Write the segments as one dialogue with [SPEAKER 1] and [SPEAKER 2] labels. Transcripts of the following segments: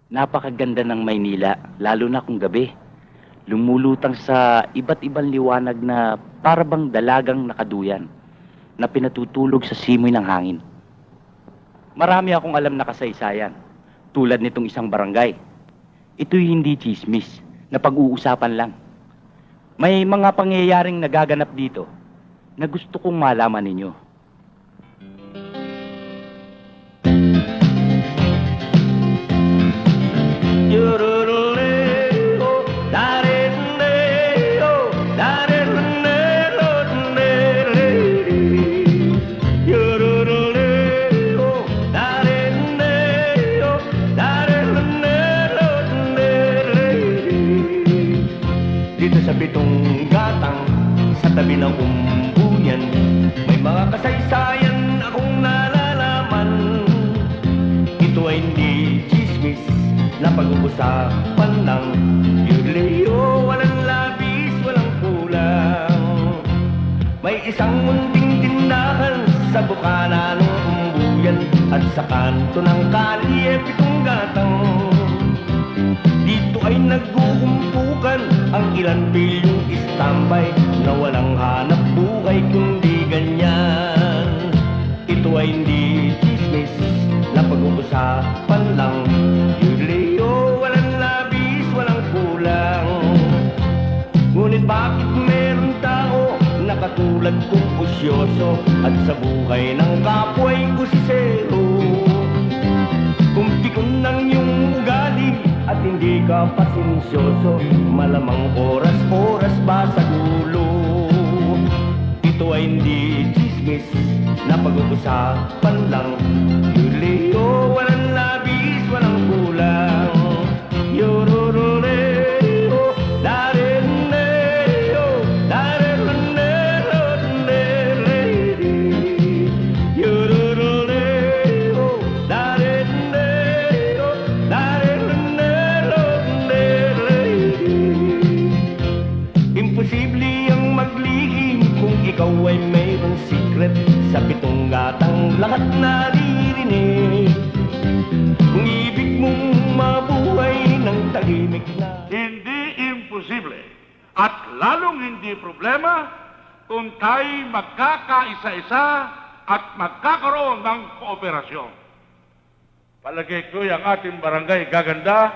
[SPEAKER 1] Napakaganda ng Maynila, lalo na kung gabi. Lumulutang sa iba't ibang liwanag na para bang dalagang nakaduyan na pinatutulog sa simoy ng hangin. Marami akong alam na kasaysayan, tulad nitong isang barangay. Ito'y hindi chismis, na pag-uusapan lang. May mga pangyayaring nagaganap dito na gusto kong malaman ninyo.
[SPEAKER 2] Dito sa pitong gatang, sa tabi ng umbuyan, may mga kasaysayan akong nalalaman. Ito ay hindi chismis na pag-uusapan lang. Yurleo, walang labis, walang kulang. May isang munting tindahan sa bukana ng umbuyan, at sa kanto ng kalye pitong gatang. Dito ay nag-uumpukan ang ilan pilyong istambay na walang hanap buhay kundi ganyan. Ito ay hindi chismis na pag-uusapan lang. Yurleo, walang labis, walang kulang. Ngunit bakit meron tao na katulad kong usyoso at sa buhay ng kapwa'y kusisero? Kung pikon ng iyong ugali at hindi ka pasensyoso, malamang oras-oras ba sa gulo? Ito ay hindi chismis na pag-uusapan lang. Yurleo, walang labis, walang kulang. Yorororeo, dareruneo, dareruneo, yorororeo, dareruneo, dareruneo. Imposible ang maglihim kung ikaw ay mayroong secret. Sa pitong gatang lahat naririnig. Kung ibig mong mabuhay ng tahimik na
[SPEAKER 3] Hindi imposible at lalong hindi problema kung tayo'y magkakaisa-isa at magkakaroon ng kooperasyon. Palagay ko'y ang ating barangay gaganda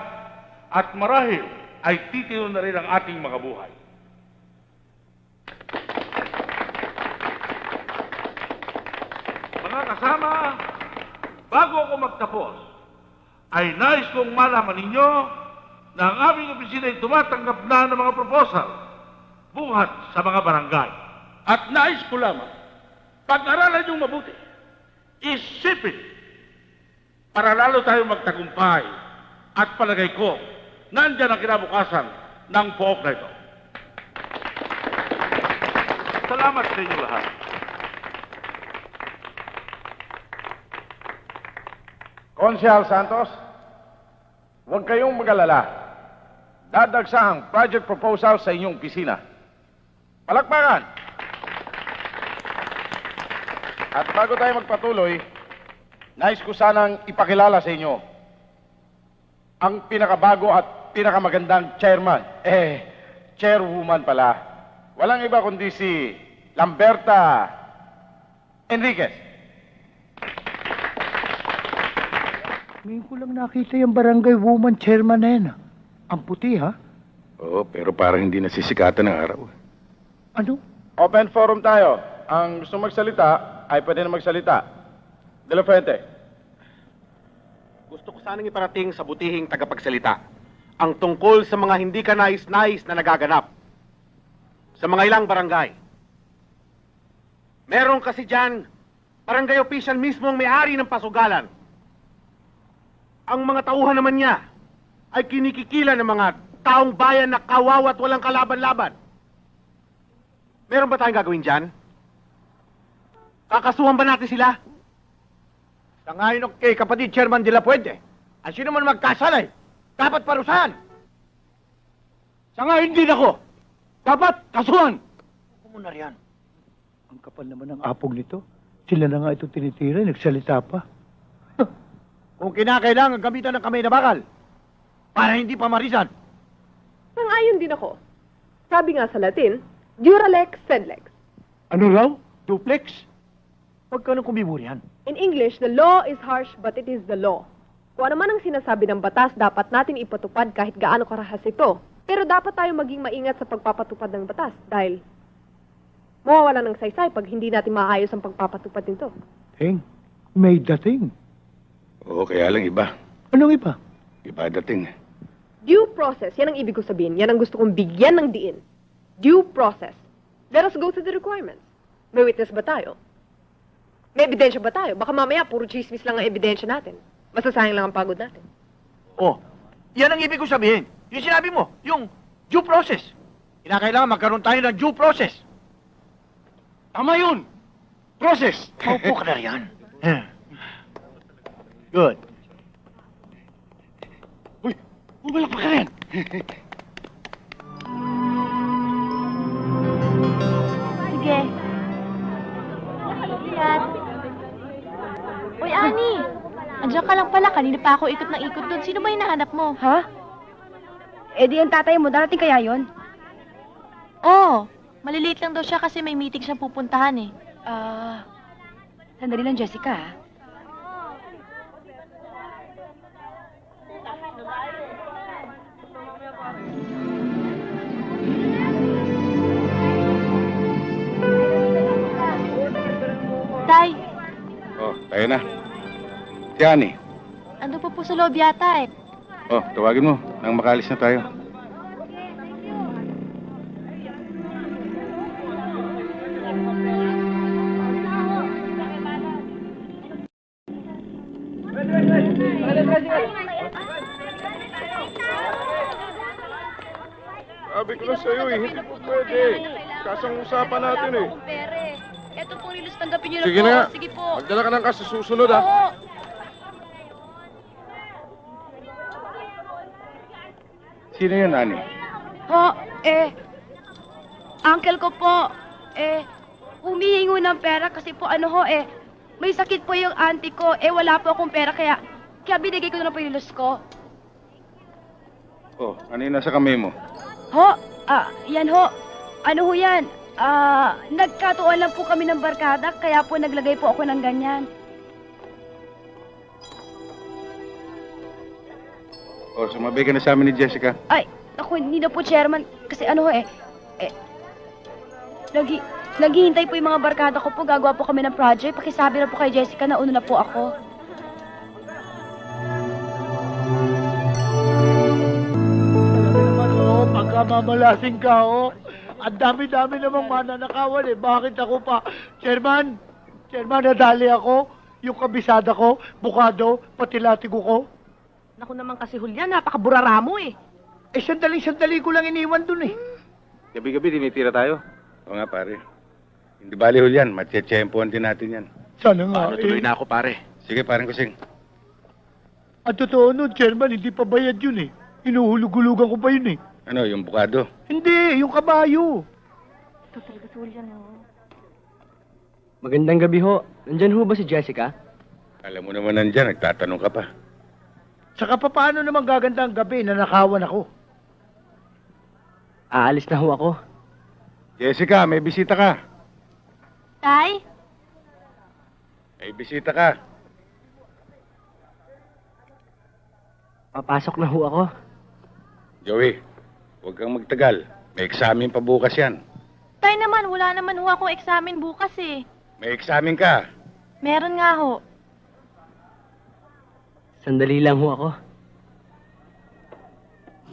[SPEAKER 3] at marahil ay titino na rin ang ating mga buhay. Mga kasama, bago ako magtapos, ay nais kong malaman ninyo na ang aming opisina ay tumatanggap na ng mga proposal buhat sa mga barangay. At nais ko lamang, pag-aralan niyong mabuti, isipin para lalo tayo magtagumpay at palagay ko, nandyan ang kinabukasan ng pook na ito. Salamat sa inyo lahat.
[SPEAKER 4] Konsyal Santos, huwag kayong mag-alala. Dadagsa ang project proposal sa inyong pisina. Palakpakan! At bago tayo magpatuloy, nais ko sanang ipakilala sa inyo ang pinakabago at pinakamagandang chairman. Chairwoman pala. Walang iba kundi si Lamberta Enriquez.
[SPEAKER 5] Ngayon ko lang nakita yung barangay woman chairman na yan. Ang puti, ha?
[SPEAKER 4] Oo, pero parang hindi nasisikatan ng araw.
[SPEAKER 5] Ano?
[SPEAKER 4] Open forum tayo. Ang gusto magsalita ay pwede na magsalita. De La Fuente.
[SPEAKER 6] Gusto ko sanang iparating sa butihing tagapagsalita ang tungkol sa mga hindi ka nais-nais na nagaganap sa mga ilang barangay. Meron kasi dyan, barangay official mismo ang may-ari ng pasugalan. Ang mga tauhan naman niya ay kinikikila ng mga taong bayan na kawawa at walang kalaban-laban. Meron ba tayong gagawin dyan? Kakasuhan ba natin sila?
[SPEAKER 5] Sangayon kay kapatid Chairman de la Puente. Ang sino man magkasalay, dapat parusahan. Sangayon din ako. Dapat kasuhan. Huwag mo na riyan. Ang kapal naman ng apog nito. Sila na nga ito tinitira, nagsalita pa. Kung kinakailangan gamitan ng kamay na bakal, para hindi pa marisan.
[SPEAKER 7] Sang-ayon din ako. Sabi nga sa Latin, Duralex sed lex.
[SPEAKER 5] Ano raw? Duplex? Huwag ka nang kumiburi yan.
[SPEAKER 7] In English, the law is harsh but it is the law. Kung ano man ang sinasabi ng batas, dapat natin ipatupad kahit gaano karahas ito. Pero dapat tayo maging maingat sa pagpapatupad ng batas dahil mawawala ng saysay pag hindi natin maayos ang pagpapatupad nito.
[SPEAKER 5] Ting, may dating.
[SPEAKER 4] Oo, kaya lang iba.
[SPEAKER 5] Anong iba?
[SPEAKER 4] Iba dating.
[SPEAKER 7] Due process, yan ang ibig ko sabihin. Yan ang gusto kong bigyan ng diin. Due process. Let us go to the requirements. May witness ba tayo? May ebidensya ba tayo? Baka mamaya puro chismis lang ang ebidensya natin. Masasayang lang ang pagod natin.
[SPEAKER 5] Oh, yan ang ibig ko sabihin. Yung sinabi mo, yung due process. Kinakailangan magkaroon tayo ng due process. Tama yun. Process. Maupo ka na riyan. Good. Uy, bumalak pa ka rin.
[SPEAKER 8] Sige. Ingat. Uy, Ani! Andiyan ka lang pala. Kanina pa ako ikot ng ikot doon. Sino ba hinahanap mo?
[SPEAKER 9] Ha? Eh di ang tatay mo, darating kaya yon?
[SPEAKER 8] Oo. Maliliit lang daw siya kasi may meeting siyang pupuntahan eh.
[SPEAKER 9] Sandali lang, Jessica, ha?
[SPEAKER 8] Tay,
[SPEAKER 4] Oh, tayo na. Si Ani.
[SPEAKER 8] ando pa po sa loob yata eh.
[SPEAKER 4] Oh, tawagin mo. Nang makalis na tayo. Sabi ko na sa'yo eh, hindi po pwede. Kasang usapan natin eh.
[SPEAKER 9] Pere, eto po, Rilos, tanggapin niyo na
[SPEAKER 4] Sige
[SPEAKER 9] po.
[SPEAKER 4] na nga.
[SPEAKER 9] Sige po.
[SPEAKER 4] Magdala ka ng kaso susunod ah.
[SPEAKER 9] Oo.
[SPEAKER 4] Sino yun, Ani?
[SPEAKER 9] Ho, uncle ko po, humihingo ng pera kasi po may sakit po yung auntie ko, wala po akong pera kaya binigay ko na po yung Rilos ko.
[SPEAKER 4] Oh, ano yung nasa kamay mo?
[SPEAKER 9] Ho, yan ho. Ano ho yan? Nagkatuon lang po kami ng barkada, kaya po naglagay po ako ng ganyan.
[SPEAKER 4] Oh, sumabay ka na sa amin ni Jessica.
[SPEAKER 9] Ay, ako hindi na po, Chairman, kasi naghihintay po yung mga barkada ko po, gagawa po kami ng project. Pakisabi na po kay Jessica na una na po ako.
[SPEAKER 5] Pagka mamalasing ka, ang dami-dami namang mananakawan eh. Bakit ako pa? Chairman, nadali ako. Yung kabisada ko, bukado, pati latigo ko.
[SPEAKER 7] Naku naman kasi Julian, napakaburara mo eh.
[SPEAKER 5] Sandaling-sandali ko lang iniwan dun eh.
[SPEAKER 4] Gabi-gabi tinitira tayo. Oo nga, pare. Hindi bali Julian, matiyetsyempohan din natin yan.
[SPEAKER 5] Sana nga
[SPEAKER 6] Tuloy na ako, pare.
[SPEAKER 4] Sige, parang kusing.
[SPEAKER 5] Ang totoo nun, Chairman, hindi pa bayad yun eh. Inuhulug-hulugan ko pa yun eh.
[SPEAKER 4] Ano, yung bukado?
[SPEAKER 5] Hindi, yung kabayo.
[SPEAKER 10] Magandang gabi ho. Nandyan ho ba si Jessica?
[SPEAKER 4] Alam mo naman nandyan, nagtatanong ka pa.
[SPEAKER 5] Saka pa paano naman gaganda ang gabi na nakawan ako?
[SPEAKER 10] Aalis na ho ako.
[SPEAKER 4] Jessica, may bisita ka.
[SPEAKER 8] Tay?
[SPEAKER 4] May bisita ka.
[SPEAKER 10] Papasok na ho ako.
[SPEAKER 4] Joey, huwag kang magtagal. May eksamen pa bukas yan.
[SPEAKER 8] Tay naman, wala naman ho akong eksamen bukas eh.
[SPEAKER 4] May eksamen ka.
[SPEAKER 8] Meron nga ho.
[SPEAKER 10] Sandali lang ho ako.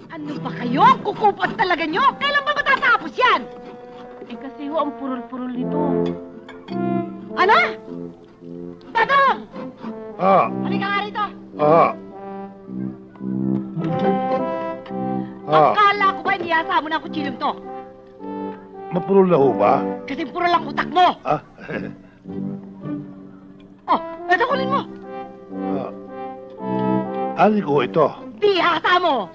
[SPEAKER 9] Ano ba kayo? Kukupat talaga nyo? Kailan ba matatapos yan?
[SPEAKER 8] Eh kasi ho, ang purul-purul nito.
[SPEAKER 9] Ano? Badong!
[SPEAKER 5] Ah,
[SPEAKER 9] Halika nga rito.
[SPEAKER 5] ah.
[SPEAKER 9] Akala ko ba niyasa mo na ang kutsilong to?
[SPEAKER 5] Mapurol na ho ba?
[SPEAKER 9] Kasi puro lang utak mo.
[SPEAKER 5] Ah,
[SPEAKER 9] Eto kunin mo.
[SPEAKER 5] Ani ko ito.
[SPEAKER 9] Bihasa mo.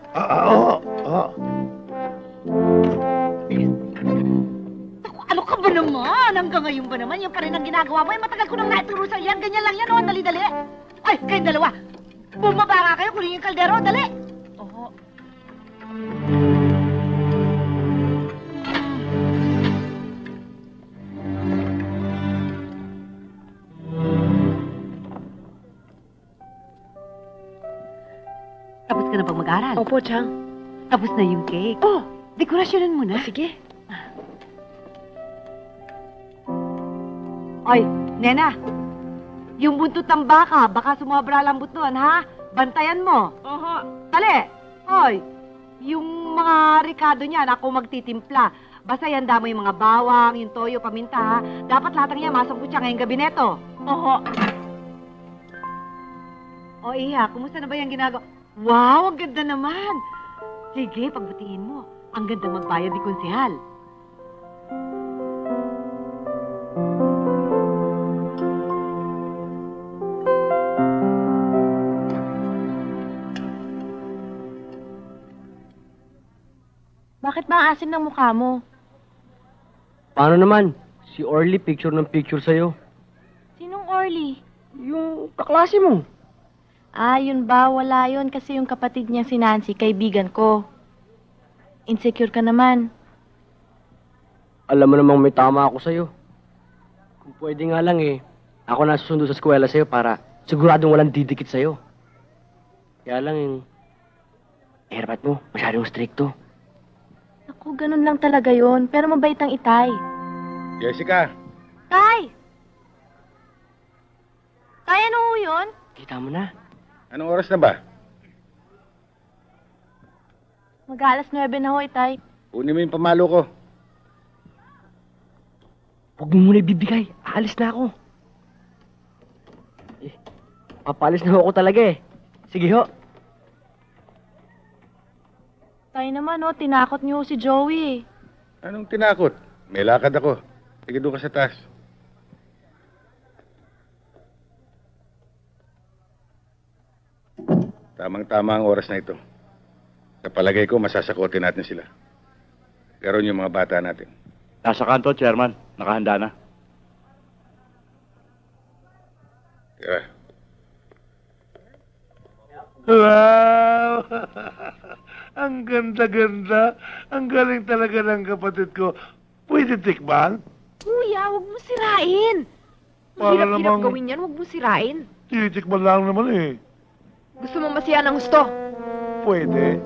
[SPEAKER 9] Naku, ano ka ba naman? Hanggang ngayon ba naman? Yung pa rin ang ginagawa mo. Matagal ko nang naituro sa yan. Ganyan lang yan, oh. Dali-dali. Ay, kayong dalawa. Bumaba nga kayo. Kunin yung kaldero. Dali. Oh.
[SPEAKER 11] Tapos ka na bang mag-aral?
[SPEAKER 7] Opo, Chang.
[SPEAKER 11] Tapos na yung cake.
[SPEAKER 7] Oh,
[SPEAKER 11] Dekorasyonan mo na.
[SPEAKER 7] sige.
[SPEAKER 11] Oy, Nena. Yung buntot ng baka, baka sumobra lambot doon, ha? Bantayan mo.
[SPEAKER 7] Oho.
[SPEAKER 11] Dali! Hoy, yung mga ricado niyan, ako magtitimpla. Basta yanda mo yung mga bawang, yung toyo, paminta, ha? Dapat lahat ng yan masangkot siya ngayong gabi neto.
[SPEAKER 7] Oho.
[SPEAKER 11] O, Iha, kumusta na ba yung ginagawa? Wow, ang ganda naman! Sige, pagbatiin mo. Ang ganda magbayad ni Konsehal.
[SPEAKER 8] Bakit ba ang asim ng mukha mo?
[SPEAKER 10] Paano naman? Si Orly picture ng picture sa'yo.
[SPEAKER 8] Sinong Orly?
[SPEAKER 10] Yung kaklase mo.
[SPEAKER 8] Ah, yun ba? Wala yun kasi yung kapatid niya si Nancy, kaibigan ko. Insecure ka naman.
[SPEAKER 10] Alam mo namang may tama ako sa'yo. Kung pwede nga lang ako nasusundo sa eskwela sa'yo para siguradong walang didikit sa'yo. Kaya lang haircut mo, masyadong stricto.
[SPEAKER 8] Naku, ganun lang talaga yun. Pero mabait ang itay.
[SPEAKER 4] Jessica,
[SPEAKER 8] Tay! Tay, ano ho yun?
[SPEAKER 10] Kita mo na.
[SPEAKER 4] anong oras na ba?
[SPEAKER 8] Mag-alas 9 na ho, itay.
[SPEAKER 4] Kunin mo yung pamalo ko.
[SPEAKER 10] Huwag mo muna ibibigay. Aalis na ako. Papalis na ako talaga Sige ho.
[SPEAKER 8] Tay naman, oh, tinakot niyo si Joey.
[SPEAKER 4] Anong tinakot? May lakad ako. Sige, doon ka sa taas. Tamang-tama ang oras na ito. Sa palagay ko, masasakotin natin sila. Pero yung mga bata natin.
[SPEAKER 1] Nasa kanto, Chairman. Nakahanda na.
[SPEAKER 4] Tira.
[SPEAKER 3] Wow! Ang ganda-ganda. Ang galing talaga ng kapatid ko. Pwede tikman?
[SPEAKER 7] Kuya, huwag mo sirain.
[SPEAKER 3] Para
[SPEAKER 7] Hirap-hirap
[SPEAKER 3] namang-
[SPEAKER 7] gawin yan, huwag mo sirain.
[SPEAKER 3] Titikman lang naman
[SPEAKER 7] Gusto mo masiya ng gusto?
[SPEAKER 3] Pwede.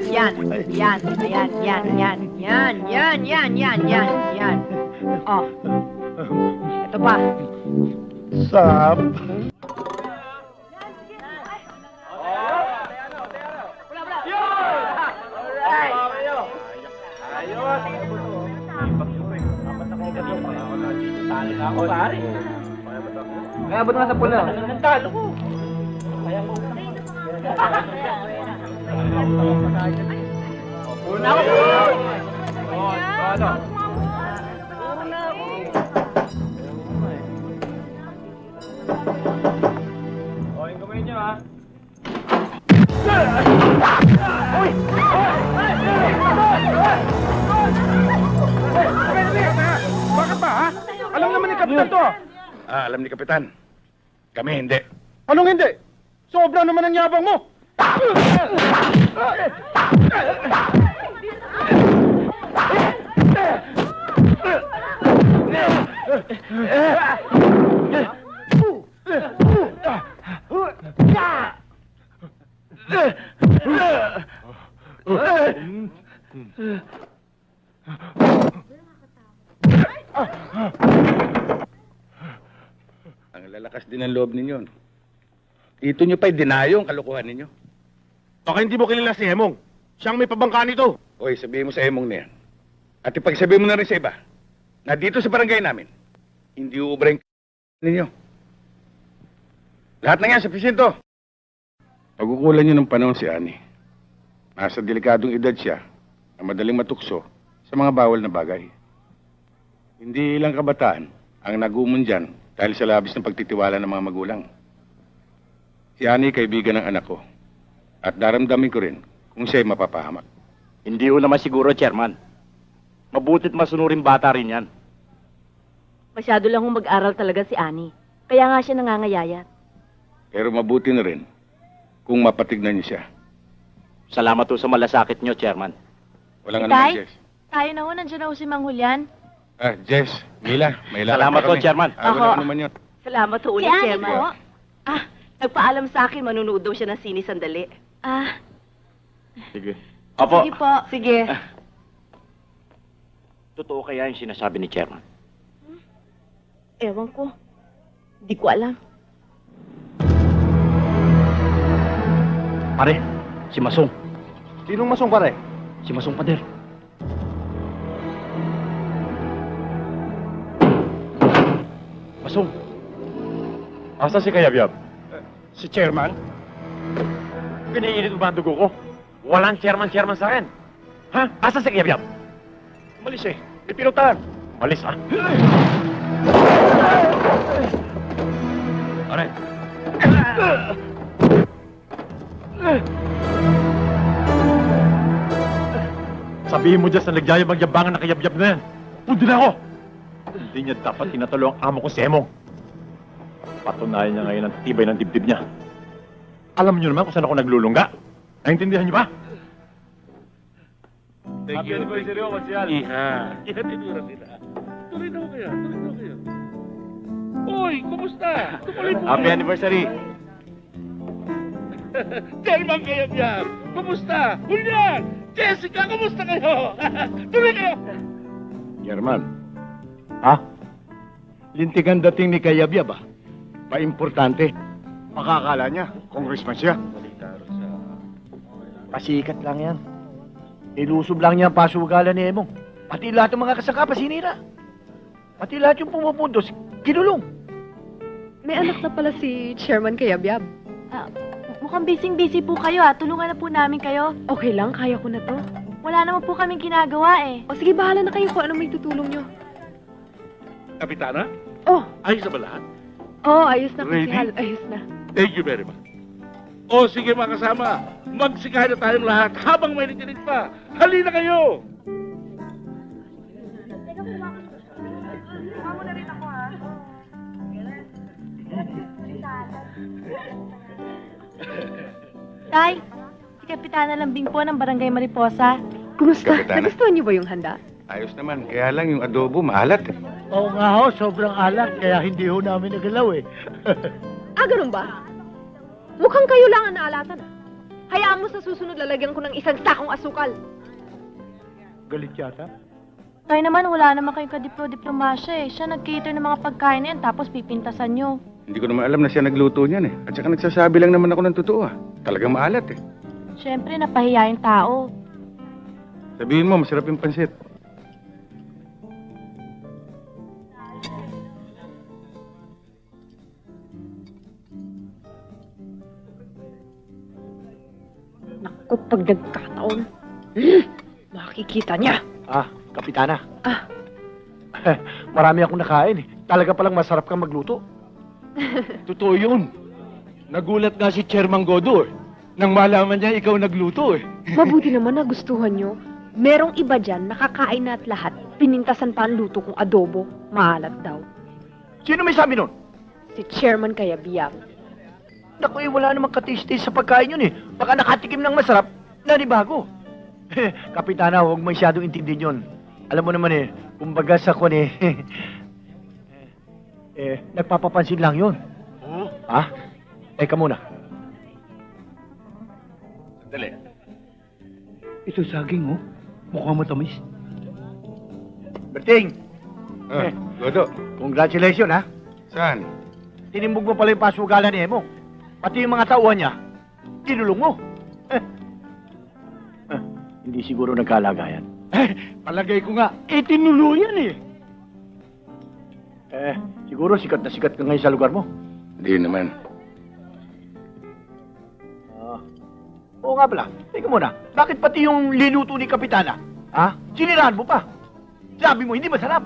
[SPEAKER 7] Yan, yan, yan, yan, yan, yan, yan, yan, yan, yan, yan. Oh, ito pa.
[SPEAKER 3] Sap.
[SPEAKER 10] Kaya ba't nga sa pula?
[SPEAKER 4] Bakit ba, ha? Alam naman ni Kapitan to. Alam ni Kapitan. Kami hindi. Anong hindi? Sobra naman ang yabang mo. Ang lalakas din ang loob ninyo. Dito nyo pa'y dinayo ang kalokohan ninyo.
[SPEAKER 6] Baka hindi mo kilala si Hemong. Siyang may pabangka nito.
[SPEAKER 4] Hoy, sabihin mo sa emong na yan. At ipagsabihin mo na rin sa iba na dito sa barangay namin, hindi uubra yung ninyo. Lahat na yan sa presinto. Pagkukulan nyo ng panahon si Ani. Nasa delikadong edad siya na madaling matukso sa mga bawal na bagay. Hindi ilang kabataan ang nagumon dyan dahil sa labis ng pagtitiwala ng mga magulang. Si Ani kaibigan ng anak ko at daramdamin ko rin kung siya'y mapapahamak.
[SPEAKER 1] Hindi ko naman siguro, Chairman. Mabutit masunurin bata rin yan.
[SPEAKER 11] Masyado lang mag-aral talaga si Ani. Kaya nga siya nangangayayat.
[SPEAKER 4] Pero mabuti na rin kung mapatignan niyo siya.
[SPEAKER 1] Salamat po sa malasakit nyo, Chairman.
[SPEAKER 4] Walang
[SPEAKER 8] Itay?
[SPEAKER 4] anuman, Jess.
[SPEAKER 8] Tayo na ho, nandiyan na ho si Mang Julian.
[SPEAKER 4] Jess, Mila, may lakad
[SPEAKER 1] Salamat
[SPEAKER 4] pa
[SPEAKER 1] po,
[SPEAKER 4] kami.
[SPEAKER 1] Chairman.
[SPEAKER 4] Walang anuman yun.
[SPEAKER 11] Salamat ho
[SPEAKER 8] Si
[SPEAKER 11] ulit,
[SPEAKER 8] Annie
[SPEAKER 11] Chairman.
[SPEAKER 8] po.
[SPEAKER 11] Nagpaalam sa akin, manunood daw siya ng sini sandali.
[SPEAKER 1] Sige.
[SPEAKER 8] Sige po.
[SPEAKER 11] Sige.
[SPEAKER 1] Totoo kaya yung sinasabi ni Chairman?
[SPEAKER 11] Ewan ko. Di ko alam.
[SPEAKER 1] Pare, si Masong.
[SPEAKER 5] Sinong masong pare?
[SPEAKER 1] Si Masong Pader. Masong.
[SPEAKER 5] Asa si Kayabyab? Si Chairman? Piniinit mo ba ang dugo ko? Walang chairman sa akin. Ha? Asa si Kayabyab? Malis eh. May pinutan. Malis ha? Pare. Sabihin mo dyan sa nagyayabang-yabangan na kayabyab na yan. Pundi na ako! Hindi niya dapat tinatalo ang amo ko si Emong. Patunayan niya ngayon ang tibay ng dibdib niya. Alam niyo naman kung saan ako naglulungga. Naintindihan niyo ba?
[SPEAKER 3] Happy anniversary ako, Marcial. Inatinura sila. Tuloy na ho kayo. Uy, kumusta? Tuloy po
[SPEAKER 5] Happy
[SPEAKER 3] kayo.
[SPEAKER 5] anniversary!
[SPEAKER 3] Chairman Kayabyab, kumusta? Julian! Jessica, kumusta kayo? Tuloy kayo!
[SPEAKER 5] German. Ha? Lintigan dating ni Kayabyab ah. Pa-importante. Makakala niya, congressman siya. Pasikat lang yan. Ilusob lang niya ang pasugalan ni Emong. Pati lahat ng mga kasangkapan sinira. Pati lahat yung pumupuntos, kinulong.
[SPEAKER 7] May anak na pala si Chairman Kayabyab.
[SPEAKER 8] Mukhang busy-busy po kayo Tulungan na po namin kayo.
[SPEAKER 7] Okay lang, kaya ko na to.
[SPEAKER 8] Wala naman po kaming ginagawa eh.
[SPEAKER 7] O sige, bahala na kayo kung ano may tutulong nyo.
[SPEAKER 3] Kapitana,
[SPEAKER 7] Oh,
[SPEAKER 3] ayos na ba lahat?
[SPEAKER 7] ayos na
[SPEAKER 3] Ready?
[SPEAKER 7] Kusihal, ayos na.
[SPEAKER 3] Thank you very much. O sige mga kasama, magsikahin na tayong lahat habang may nitinig pa. Halina kayo!
[SPEAKER 8] Tay, si Kapitana Lambing po ng Barangay Mariposa.
[SPEAKER 7] Kumusta?
[SPEAKER 4] Kapitana.
[SPEAKER 7] Nagustuhan niyo ba yung handa?
[SPEAKER 4] Ayos naman, kaya lang yung adobo maalat eh.
[SPEAKER 5] Oo nga ho, sobrang alat, kaya hindi ho namin nagalaw eh.
[SPEAKER 7] Ganun ba? Mukhang kayo lang ang naalatan Hayaan mo sa susunod lalagyan ko ng isang sakong asukal.
[SPEAKER 5] Galit yata.
[SPEAKER 8] Tay naman, wala naman kayong kadiplo-diplomasya eh. Siya nag-cater ng mga pagkain na yan, tapos pipintasan nyo.
[SPEAKER 4] Hindi ko naman alam na siya nagluto niyan eh. At saka nagsasabi lang naman ako ng totoo ah. Talagang maalat eh.
[SPEAKER 8] Siyempre, napahiya yung tao.
[SPEAKER 4] Sabihin mo, masarap yung pansit.
[SPEAKER 7] Naku, pag nagkataon, makikita niya.
[SPEAKER 5] Kapitana. Marami akong nakain eh. Talaga palang masarap kang magluto. Totoo yun. Nagulat nga si Chairman Godo eh. Nang malaman niya ikaw nagluto eh.
[SPEAKER 7] Mabuti naman nagustuhan nyo. Merong iba dyan, nakakain na at lahat. Pinintasan pa ang luto kong adobo. Maalat daw.
[SPEAKER 5] Sino may sabi nun?
[SPEAKER 7] Si Chairman Kayabyab.
[SPEAKER 5] Naku eh, wala namang katis-tis sa pagkain yun eh. Baka nakatikim ng masarap, nanibago. Kapitana, huwag masyadong intindihin yun. Alam mo naman eh, kumbaga sa kon eh. Nagpapapansin lang yun.
[SPEAKER 3] Oo.
[SPEAKER 5] Ha? Teka muna.
[SPEAKER 3] Sandali.
[SPEAKER 5] Ito saging oh. Mukhang matamis. Berting!
[SPEAKER 4] Godo,
[SPEAKER 5] Congratulations ha.
[SPEAKER 4] saan?
[SPEAKER 5] Tinimbog mo pala yung pasugalan ni Emo. Pati yung mga tauhan niya, tinulong mo. Hindi siguro nagkalagayan. Palagay ko nga, tinuluyan eh. Siguro sikat na sikat ka ngayon sa lugar mo.
[SPEAKER 4] Hindi naman.
[SPEAKER 5] Oo nga pala. Teka muna, bakit pati yung linuto ni Kapitana? Ha? Sinirahan mo pa. Sabi mo, hindi masarap.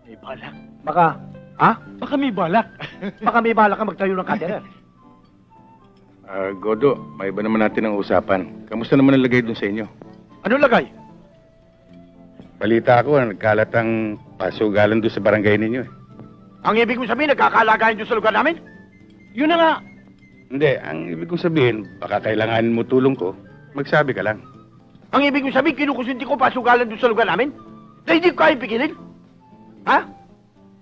[SPEAKER 5] May balak. Baka, ha? Baka may balak. Baka may balak ka magtayo ng caterer.
[SPEAKER 4] Godo, may iba naman natin ang usapan. Kamusta naman ang lagay dun sa inyo?
[SPEAKER 5] Ano lagay?
[SPEAKER 4] Balita ko, nagkalat ang pasugalan doon sa barangay ninyo eh.
[SPEAKER 5] Ang ibig mo sabihin, nagkakalagayan doon sa lugar namin? Yun na nga.
[SPEAKER 4] Hindi, ang ibig kong sabihin, baka kailanganin mo tulong ko, magsabi ka lang.
[SPEAKER 5] Ang ibig kong sabihin, kinukusinti ko pasugalan doon sa lugar namin? Na hindi ko kayang pigilin? Ha?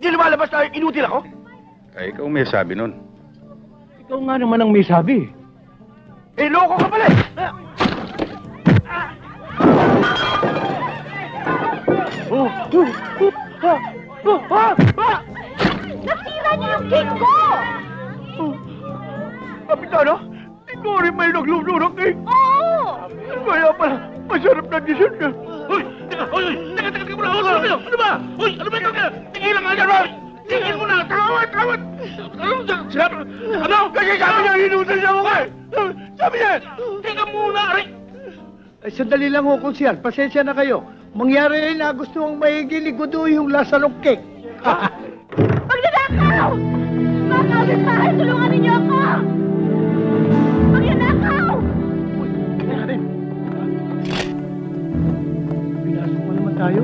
[SPEAKER 5] Di lumalabas na inutil ako?
[SPEAKER 4] Ay, ikaw may sabi nun.
[SPEAKER 5] Ikaw nga naman ang may sabi. Eh, loko ka pala eh!
[SPEAKER 8] Nasira niyo yung cake ko!
[SPEAKER 5] Kapitana, ikaw rin may nagluto ng cake.
[SPEAKER 8] Oo!
[SPEAKER 5] Kaya pala, masarap na dessert niya.
[SPEAKER 3] Hoy! Teka! Hoy! Teka muna! Ano kayo? Ano ba? Hoy! Ano ba ito? Tigilan nga dyan! Hoy! Tigil mo na! Tawad! Ano? Sinabi? Ano?
[SPEAKER 5] Kasi sabi niya, inutil niya ako eh. Sabi niya.
[SPEAKER 3] Teka muna! Aray!
[SPEAKER 6] Ay, sandali lang ho, Konsyal. Pasensya na kayo. Mangyari rin na gusto mong maigiligo doon yung lasarong cake.
[SPEAKER 8] Magnanakaw! Mga kapitbahay, tulungan ninyo ako! Magnanakaw!
[SPEAKER 6] Pinasok mo naman tayo.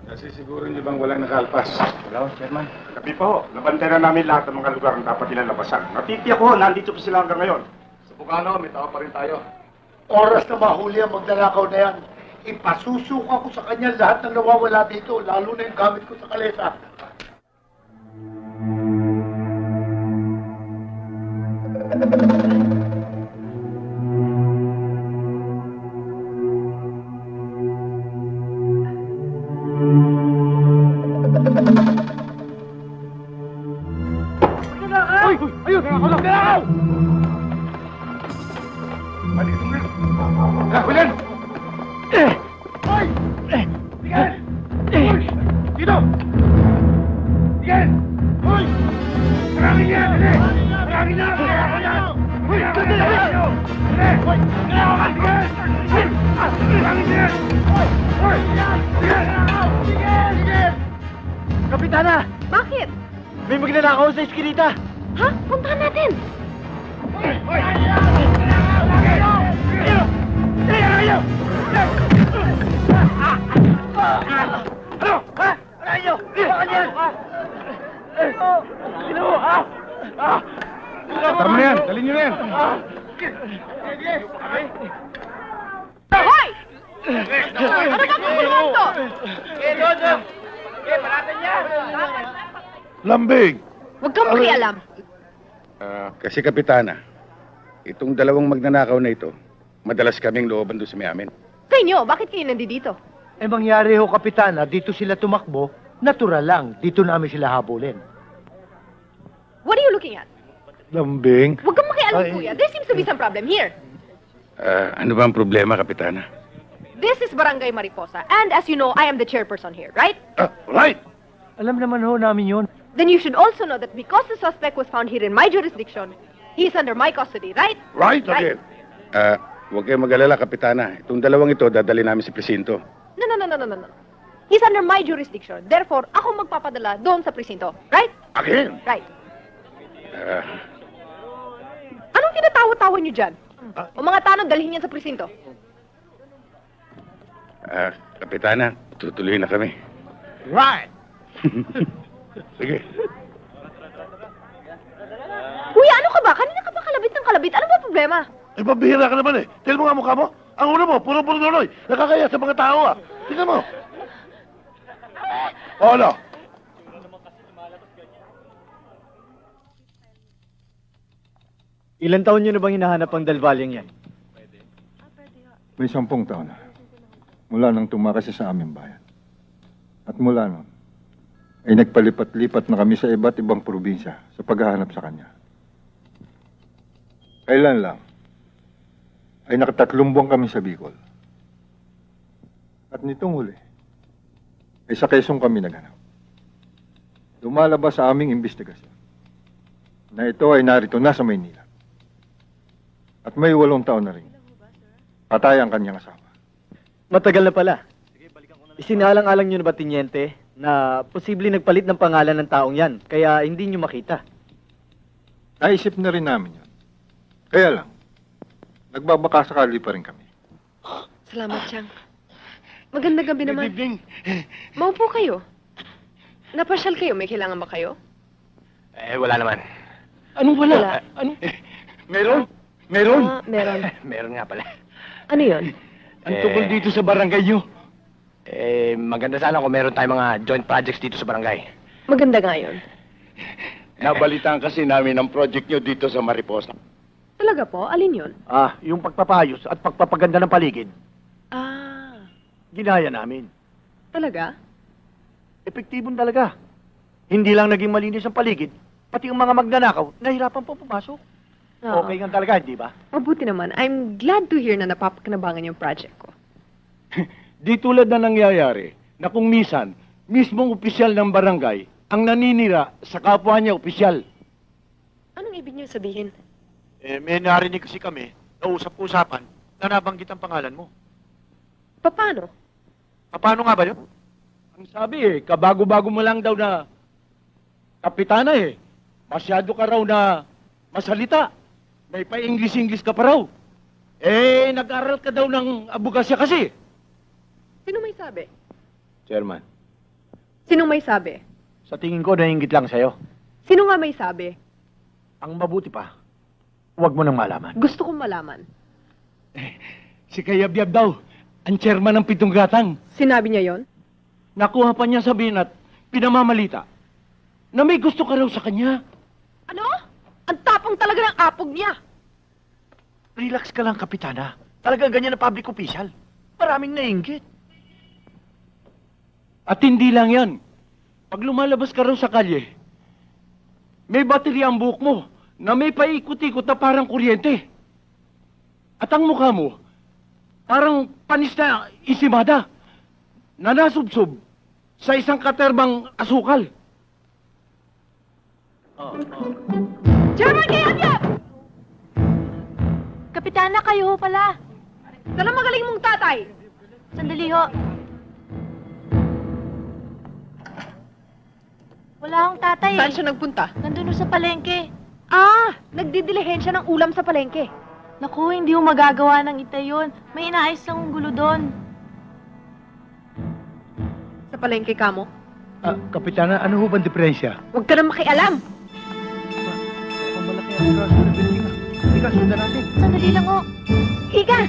[SPEAKER 4] Kasi siguro niyo bang walang nakalpas?
[SPEAKER 6] Hello, Chairman. Gabi pa ho. Nabantayan na namin lahat ng mga lugar na dapat nilalabasan. Natitiyak ko, nandito pa sila hanggang ngayon. Sa Bukano, may tao pa rin tayo. Oras na mahuli ang magnanakaw na yan. Ipasusuka ko sa kanya lahat ng nawawala dito, lalo na yung gamit ko sa kalesa. Ayun! Magnanakaw!
[SPEAKER 4] Hulan!
[SPEAKER 6] Hoy! Miguel! Hoy! Dito! Miguel! Hoy! Marami niya! Dali! Marami niya! Hoy! Dali! Dali! Hoy! Miguel! Hoy! Marami niya! Hoy! Hoy! Miguel! Miguel! Miguel!
[SPEAKER 5] Kapitana,
[SPEAKER 7] Bakit?
[SPEAKER 5] may magnanakaw sa iskinita.
[SPEAKER 7] Ha? Puntahan natin!
[SPEAKER 6] Hoy! Hoy!
[SPEAKER 5] Ano? Ha? Ano nyo? Bakit yan? Sino? Ha?
[SPEAKER 4] Tara mo na yan! Dalhin niyo na yan!
[SPEAKER 7] Hoy! Ano ba kung to?
[SPEAKER 5] Dodo! Palatan niya!
[SPEAKER 6] Lambing!
[SPEAKER 7] Huwag kang pakialam.
[SPEAKER 4] Kasi Kapitana, itong dalawang magnanakaw na ito, madalas kaming looban doon sa may amin.
[SPEAKER 7] Kayo, bakit kayo nandito?
[SPEAKER 6] Eh mangyari ho, Kapitana, dito sila tumakbo, natural lang, dito namin sila habulin.
[SPEAKER 7] What are you looking at?
[SPEAKER 6] Lambing?
[SPEAKER 7] Huwag kang makialam,
[SPEAKER 6] Ay.
[SPEAKER 7] kuya. There seems to be some problem here.
[SPEAKER 4] Ano ba ang problema, Kapitana?
[SPEAKER 7] This is Barangay Mariposa. And as you know, I am the chairperson here, right?
[SPEAKER 6] Right! Alam naman ho namin yun.
[SPEAKER 7] Then you should also know that because the suspect was found here in my jurisdiction, he is under my custody, right?
[SPEAKER 6] Right
[SPEAKER 7] Right.
[SPEAKER 6] again.
[SPEAKER 4] Huwag kayong mag-alala, Kapitana. Itong dalawang ito, dadali namin sa presinto.
[SPEAKER 7] No. He's under my jurisdiction. Therefore, ako magpapadala doon sa presinto. Right?
[SPEAKER 6] Again?
[SPEAKER 7] Right.
[SPEAKER 4] Ah,
[SPEAKER 7] Anong tinatawa-tawa niyo dyan? O mga tanong, dalhin yan sa presinto.
[SPEAKER 4] Kapitana, tutuloy na kami.
[SPEAKER 6] Right!
[SPEAKER 4] Sige.
[SPEAKER 7] Kuya, ano ka ba? Kanina ka ba kalabit ng kalabit? Ano ba problema?
[SPEAKER 6] Eh, pabihira ka naman eh. Tignan mo nga mukha mo. Ang ulo mo, puro-puro nuloy. Nakakaya sa mga tao ah. Tignan mo. Ano?
[SPEAKER 5] Ilan taon nyo na bang hinahanap ang dalvalyang yan?
[SPEAKER 12] May 10 taon na. Mula nang tumakas siya sa aming bayan. At mula nun, ay nagpalipat-lipat na kami sa iba't ibang probinsya sa paghahanap sa kanya. Kailan lang, ay nakatatlong buwan kami sa Bicol. At nitong huli, ay sa Quezon kami naghanap. Lumalabas sa aming investigasyon na ito ay narito na sa Maynila. At may 8 taon na rin. Patay ang kanyang asawa.
[SPEAKER 5] Matagal na pala. Isinalang-alang nyo na ba, Tinyente, na posible nagpalit ng pangalan ng taong yan, kaya hindi nyo makita?
[SPEAKER 12] Naisip na rin namin yun. Kaya lang, nagbabaka sakali pa rin kami.
[SPEAKER 7] Salamat, Chang. Magandang gabi
[SPEAKER 4] Good
[SPEAKER 7] naman.
[SPEAKER 4] evening.
[SPEAKER 7] Maupo kayo. Napasyal kayo. May kailangan ba kayo?
[SPEAKER 5] Wala naman.
[SPEAKER 4] Anong
[SPEAKER 7] Wala.
[SPEAKER 4] wala? Ano? Meron? Meron?
[SPEAKER 7] Meron.
[SPEAKER 5] Meron nga pala.
[SPEAKER 7] Ano yon?
[SPEAKER 4] Ang tungkol dito sa barangay nyo.
[SPEAKER 5] Maganda sana kung meron tayong mga joint projects dito sa barangay.
[SPEAKER 7] Maganda nga yun.
[SPEAKER 4] Nabalitaan kasi namin ang project nyo dito sa Mariposa.
[SPEAKER 7] Talaga po? Alin yun?
[SPEAKER 5] Yung pagpapayos at pagpapaganda ng paligid,
[SPEAKER 7] Ah,
[SPEAKER 5] ginaya namin.
[SPEAKER 7] talaga?
[SPEAKER 5] Epektibon talaga. Hindi lang naging malinis ang paligid, pati yung mga magnanakaw, nahirapan po pumasok.
[SPEAKER 7] Oo.
[SPEAKER 5] Okay nga talaga, di ba?
[SPEAKER 7] Mabuti naman. I'm glad to hear na napapakinabangan yung project ko.
[SPEAKER 4] Di tulad na nangyayari na kung misan, mismong opisyal ng barangay ang naninira sa kapwa niya opisyal.
[SPEAKER 7] Anong ibig niyo sabihin?
[SPEAKER 5] May narinig kasi kami, nausap-usapan, na nabanggit ang pangalan mo.
[SPEAKER 7] Paano?
[SPEAKER 5] Paano nga ba yun?
[SPEAKER 4] Ang sabi kabago-bago mo lang daw na kapitana masyado ka raw na masalita. May pa-English-English ka pa raw. Nag-aral ka daw ng abogasya kasi.
[SPEAKER 7] Sino may sabi?
[SPEAKER 5] Chairman,
[SPEAKER 7] Sino may sabi?
[SPEAKER 5] sa tingin ko, nainggit lang sa'yo.
[SPEAKER 7] Sino nga may sabi?
[SPEAKER 5] Ang mabuti pa, huwag mo nang malaman.
[SPEAKER 7] Gusto kong malaman.
[SPEAKER 4] Si Kayabyab daw, ang chairman ng Pitong Gatang.
[SPEAKER 7] Sinabi niya yon?
[SPEAKER 4] Nakuha pa niya sabihin at pinamamalita na may gusto ka raw sa kanya.
[SPEAKER 7] Ano? Ang tapang talaga ng apog niya.
[SPEAKER 5] Relax ka lang, Kapitana. Talagang ganyan na public official. Maraming nainggit.
[SPEAKER 4] At hindi lang yan. Pag lumalabas ka raw sa kalye, may baterya ang buhok mo na may paikot-ikot na parang kuryente. At ang mukha mo, parang panis na isimada na nasubsob sa isang katerbang asukal.
[SPEAKER 7] Chairman Kayabyab!
[SPEAKER 8] Kapitana, kayo ho pala.
[SPEAKER 7] Sana magaling mong tatay!
[SPEAKER 8] Sandali ho. Wala akong tatay
[SPEAKER 7] Saan siya nagpunta?
[SPEAKER 8] Nandun ho sa palengke.
[SPEAKER 7] Ah! Nagdidilihensya ng ulam sa palengke.
[SPEAKER 8] Naku, hindi ho magagawa ng ita yun. May inaayos lang ang gulo doon.
[SPEAKER 7] Sa palengke ka mo?
[SPEAKER 5] Kapitana, ano ho bang diferensya?
[SPEAKER 7] Huwag ka na makialam!
[SPEAKER 5] Ang malaki ang braso ng building. Halika, sundan natin.
[SPEAKER 8] Sandali lang ho.
[SPEAKER 7] Ika!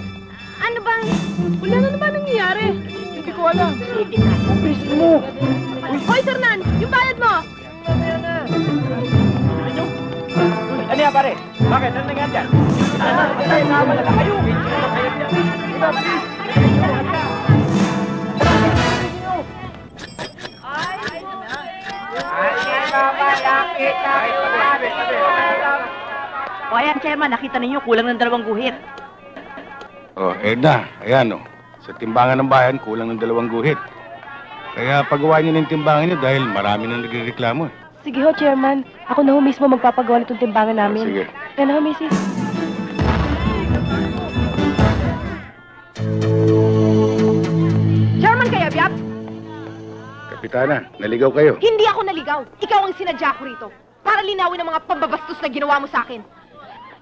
[SPEAKER 7] Ano bang... Wala na naman nangyayari.
[SPEAKER 5] Hindi ko alam.
[SPEAKER 7] Bilis mo! Hoy, Sernan! Yung bayad mo!
[SPEAKER 5] Ano yan, pare? Bakit? Ano nangyari dyan? Namalala kayo.
[SPEAKER 13] O ayan, Chairman, nakita ninyo, kulang ng 2 guhit.
[SPEAKER 4] Oh, Edna, ayan sa timbangan ng bayan, kulang ng 2 guhit. Kaya pagawa niyo ng timbangan niyo dahil marami nang nagrereklamo.
[SPEAKER 8] Sige ho, Chairman. Ako na ho mismo magpapagawa nitong timbangan namin.
[SPEAKER 4] Sige.
[SPEAKER 8] Yan ho, Mrs.
[SPEAKER 7] Chairman Kayabyab!
[SPEAKER 4] Kapitana, naligaw kayo.
[SPEAKER 7] Hindi ako naligaw. Ikaw ang sinadya ko rito. Para linawin ang mga pambabastos na ginawa mo sa akin.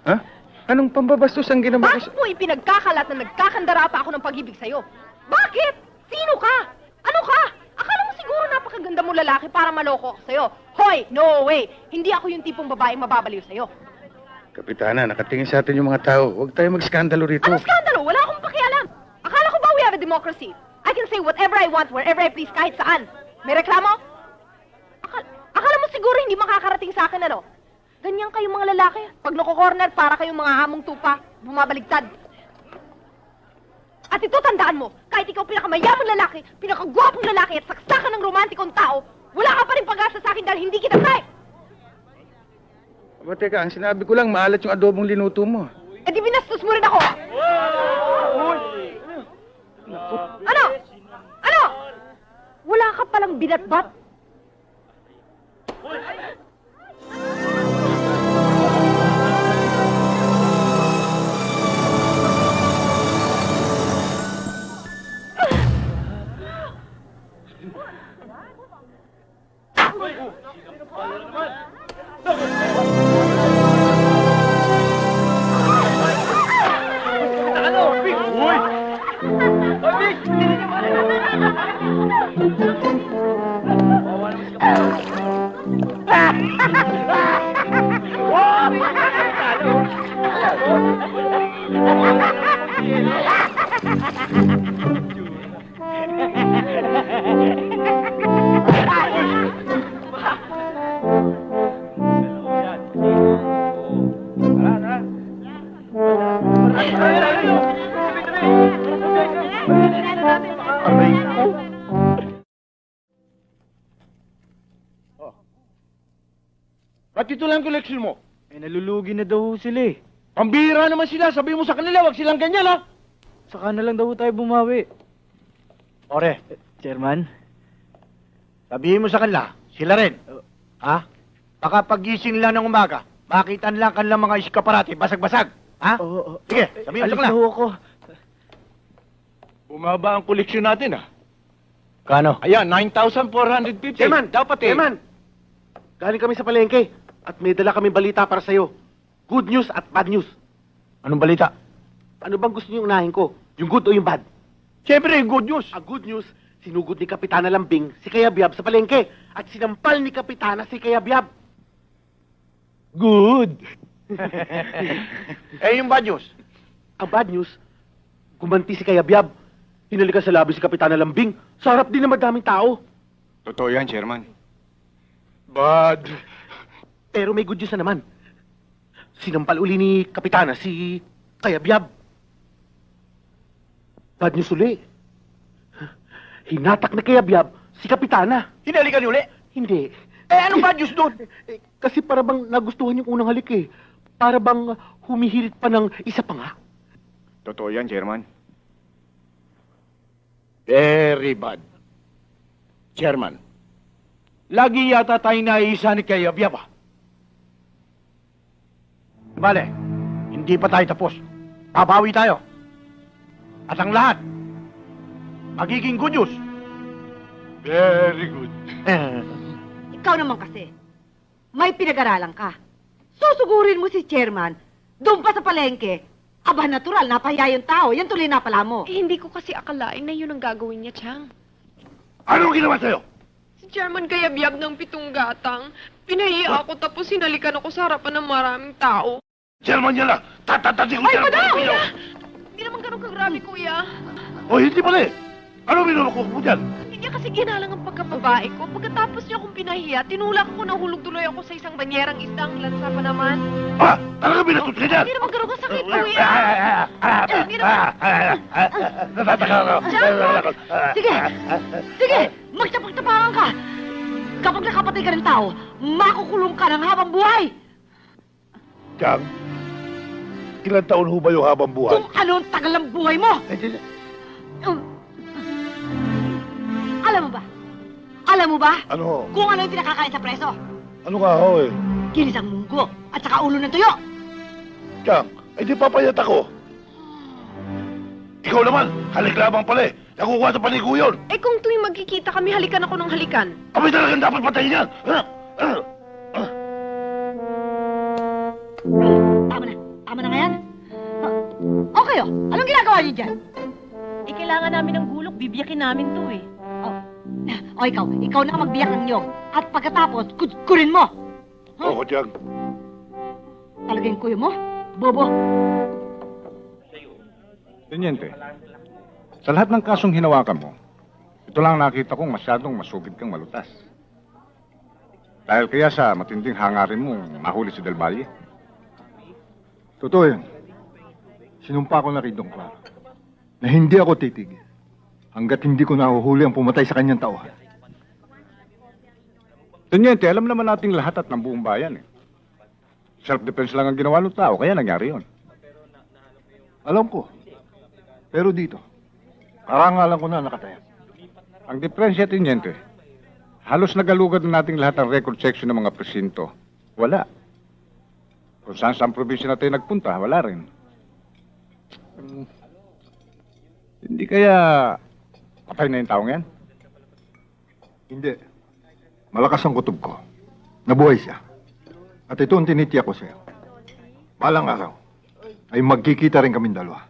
[SPEAKER 4] Ha? Anong pambabastos ang ginawa ko
[SPEAKER 7] Bakit mo ipinagkakalat na nagkakandara pa ako ng pag-ibig sa'yo? Bakit? Sino ka? Ano ka? Akala mo siguro napakaganda mo lalaki para maloko ako sa'yo. Hoy, no way! Hindi ako yung tipong babaeng mababaliw sa'yo.
[SPEAKER 4] Kapitana, nakatingin sa atin yung mga tao. Huwag tayo magskandalo rito.
[SPEAKER 7] Anong skandalo? Wala akong pakialam. Akala ko ba we have a democracy? I can say whatever I want, wherever I please, kahit saan. May reklamo? Akala mo siguro hindi makakarating sa akin, ano? Ganyan kayong mga lalaki. Pag nako-corner, para kayong mga hamong tupa, bumabaligtad. At ito, tandaan mo, kahit ikaw pinakamayamang lalaki, pinakagwapong lalaki at saksakan ng romantikong tao, wala ka pa rin pag-asa sa akin dahil hindi kita type.
[SPEAKER 4] Aba, teka, ang sinabi ko lang, maalat yung adobong linuto mo.
[SPEAKER 7] Eh di binastos mo rin ako. Ano? Ano? Wala ka palang binatbat?
[SPEAKER 5] Ano? Uy! Uy, Vic! Ba't ito lang koleksyon mo?
[SPEAKER 10] Eh, nalulugi na daw sila eh.
[SPEAKER 5] Pambihira naman sila. Sabi mo sa kanila, wag silang ganyan, ha?
[SPEAKER 10] Saka na lang daw tayo bumawi.
[SPEAKER 5] Ore,
[SPEAKER 10] Chairman?
[SPEAKER 5] sabihin mo sa kanila, sila rin. Ha? Baka pagising lang ng umaga, makita lang kanilang mga iskaparate, basag-basag. Ha?
[SPEAKER 10] Oo.
[SPEAKER 5] Sige, sabihin mo sa
[SPEAKER 10] Alis
[SPEAKER 5] kanila.
[SPEAKER 10] na ho ako.
[SPEAKER 5] Bumaba ang koleksyon natin, ha?
[SPEAKER 10] Kano?
[SPEAKER 5] Ayan, 9,450.
[SPEAKER 6] Chairman!
[SPEAKER 5] Dapat eh.
[SPEAKER 6] Chairman! Galing kami sa palengke at may dala kami balita para sa'yo. Good news at bad news.
[SPEAKER 5] Anong balita?
[SPEAKER 6] Ano bang gusto niyo unahin ko? Yung good o yung bad?
[SPEAKER 5] Siyempre, good news.
[SPEAKER 6] Ang good news, sinugod ni Kapitana Lambing si Kayabyab sa palengke at sinampal ni Kapitana si Kayabyab.
[SPEAKER 5] Good. Eh, yung bad news?
[SPEAKER 6] Ang bad news, gumanti si Kayabyab. Hinalikan sa labi si Kapitana Lambing. Sa harap din ng madaming tao.
[SPEAKER 4] Totoo yan, Chairman.
[SPEAKER 5] Bad.
[SPEAKER 6] Pero may good news na naman. Sinampal uli ni Kapitana si Kayabyab. Bad news uli. Hinatak ni Kayabyab si Kapitana.
[SPEAKER 5] Hinalikan niyo uli?
[SPEAKER 6] Hindi.
[SPEAKER 5] Eh, anong bad news doon?
[SPEAKER 6] Kasi para bang nagustuhan yung unang halik eh. Para bang humihirit pa ng isa pa nga.
[SPEAKER 4] Totoo yan, Chairman.
[SPEAKER 5] Very bad. Chairman, lagi yata tayo naiisa ni Kayabyab, ah. Bale, hindi pa tayo tapos. Babawi tayo. At ang lahat, magiging good news. Very good.
[SPEAKER 11] Ikaw naman kasi, may pinag-aralan ka. Susugurin mo si chairman, doon pa sa palengke. Aba, natural, napahiya yung tao. Yan tuloy napala mo.
[SPEAKER 7] Eh, hindi ko kasi akalain na yun ang gagawin niya, Chang.
[SPEAKER 5] Anong ginawa sa'yo?
[SPEAKER 7] Si Chairman Kayabyab ng Pitong Gatang. Pinahiya ako tapos sinalikan ako sa harapan ng maraming tao.
[SPEAKER 5] Chairman niya lang. Tatatatin ko
[SPEAKER 7] Ay,
[SPEAKER 5] siya.
[SPEAKER 7] madam! Kuya! Hindi naman ganun kagrabe, kuya.
[SPEAKER 5] O, hindi pala eh. Ano binulokok mo dyan?
[SPEAKER 7] Hindi niya kasi ginalang ang pagkababae ko. Pagkatapos niya akong pinahiya, tinulak ko, nahulog tuloy ako sa isang banyerang isdang lansa pa naman.
[SPEAKER 5] Ah, talaga binatot ka dyan?
[SPEAKER 7] Hindi naman ganun kasakit, kuya. Hindi
[SPEAKER 5] Natataka ako.
[SPEAKER 11] Sige! Sige! Magtapag-tapangan ka! Kapag nakapatay ka ng tao, makukulong ka ng habang buhay!
[SPEAKER 5] Chang, ilang taon ho ba yung habang buhay?
[SPEAKER 11] Kung ano ang tagal ng buhay mo! Alam mo ba? Alam mo ba?
[SPEAKER 5] Ano ho?
[SPEAKER 11] Kung ano yung pinakakain sa preso?
[SPEAKER 5] Ano nga ho eh?
[SPEAKER 11] Ginisang munggo at saka ulo ng tuyo!
[SPEAKER 5] Chang, ay di papayat ako. Ikaw naman, halik labang pala eh. Nakukuha sa panigo yun.
[SPEAKER 7] Eh kung tuwing magkikita kami, halikan ako ng halikan.
[SPEAKER 5] Kami talagang dapat patayin yan.
[SPEAKER 11] Tama na nga yan. Okay oh, anong ginagawa niyo dyan?
[SPEAKER 13] Eh, kailangan namin ng gulok. Bibiyakin namin to eh.
[SPEAKER 11] O ikaw na magbiyak ng niyog. At pagkatapos, kurin mo.
[SPEAKER 5] Oo, Chang.
[SPEAKER 11] Talaga yung kuyo mo? Bobo.
[SPEAKER 4] Teniente, sa lahat ng kasong hinawakan mo, ito lang nakita kong masyadong masugid kang malutas. Dahil kaya sa matinding hangarin mo, mahuli si Del Valle.
[SPEAKER 12] Totoo yan. Sinumpa ko na rin Don Clara na hindi ako titigil hanggat hindi ko nahuhuli ang pumatay sa kanyang tauhan.
[SPEAKER 4] Teniente, alam naman nating lahat at ng buong bayan eh. Self-defense lang ang ginawa ng tao, kaya nangyari yun.
[SPEAKER 12] Alam ko. Pero dito, karangalan ko na nakataya.
[SPEAKER 4] Ang diferensya, Teniente, halos nagalugad na nating lahat ang record section ng mga presinto. Wala. Kung saan probinsya na tayo nagpunta, wala rin. Hindi kaya patay na yung taong yan?
[SPEAKER 12] Hindi. Malakas ang kutob ko. Nabuhay siya. At ito ang tinitiyak ko sa'yo. Balang araw, ay magkikita rin kaming dalawa.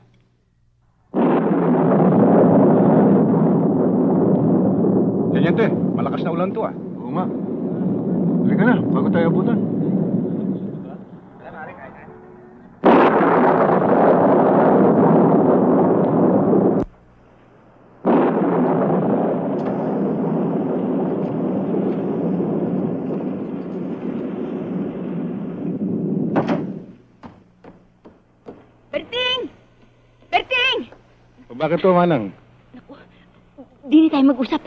[SPEAKER 4] Teniente, malakas na ulan to ah.
[SPEAKER 12] Oo nga. Halika na, bago tayo abutan.
[SPEAKER 8] Berting! Berting!
[SPEAKER 4] Bakit to, Manang?
[SPEAKER 8] Di tayo mag-usap.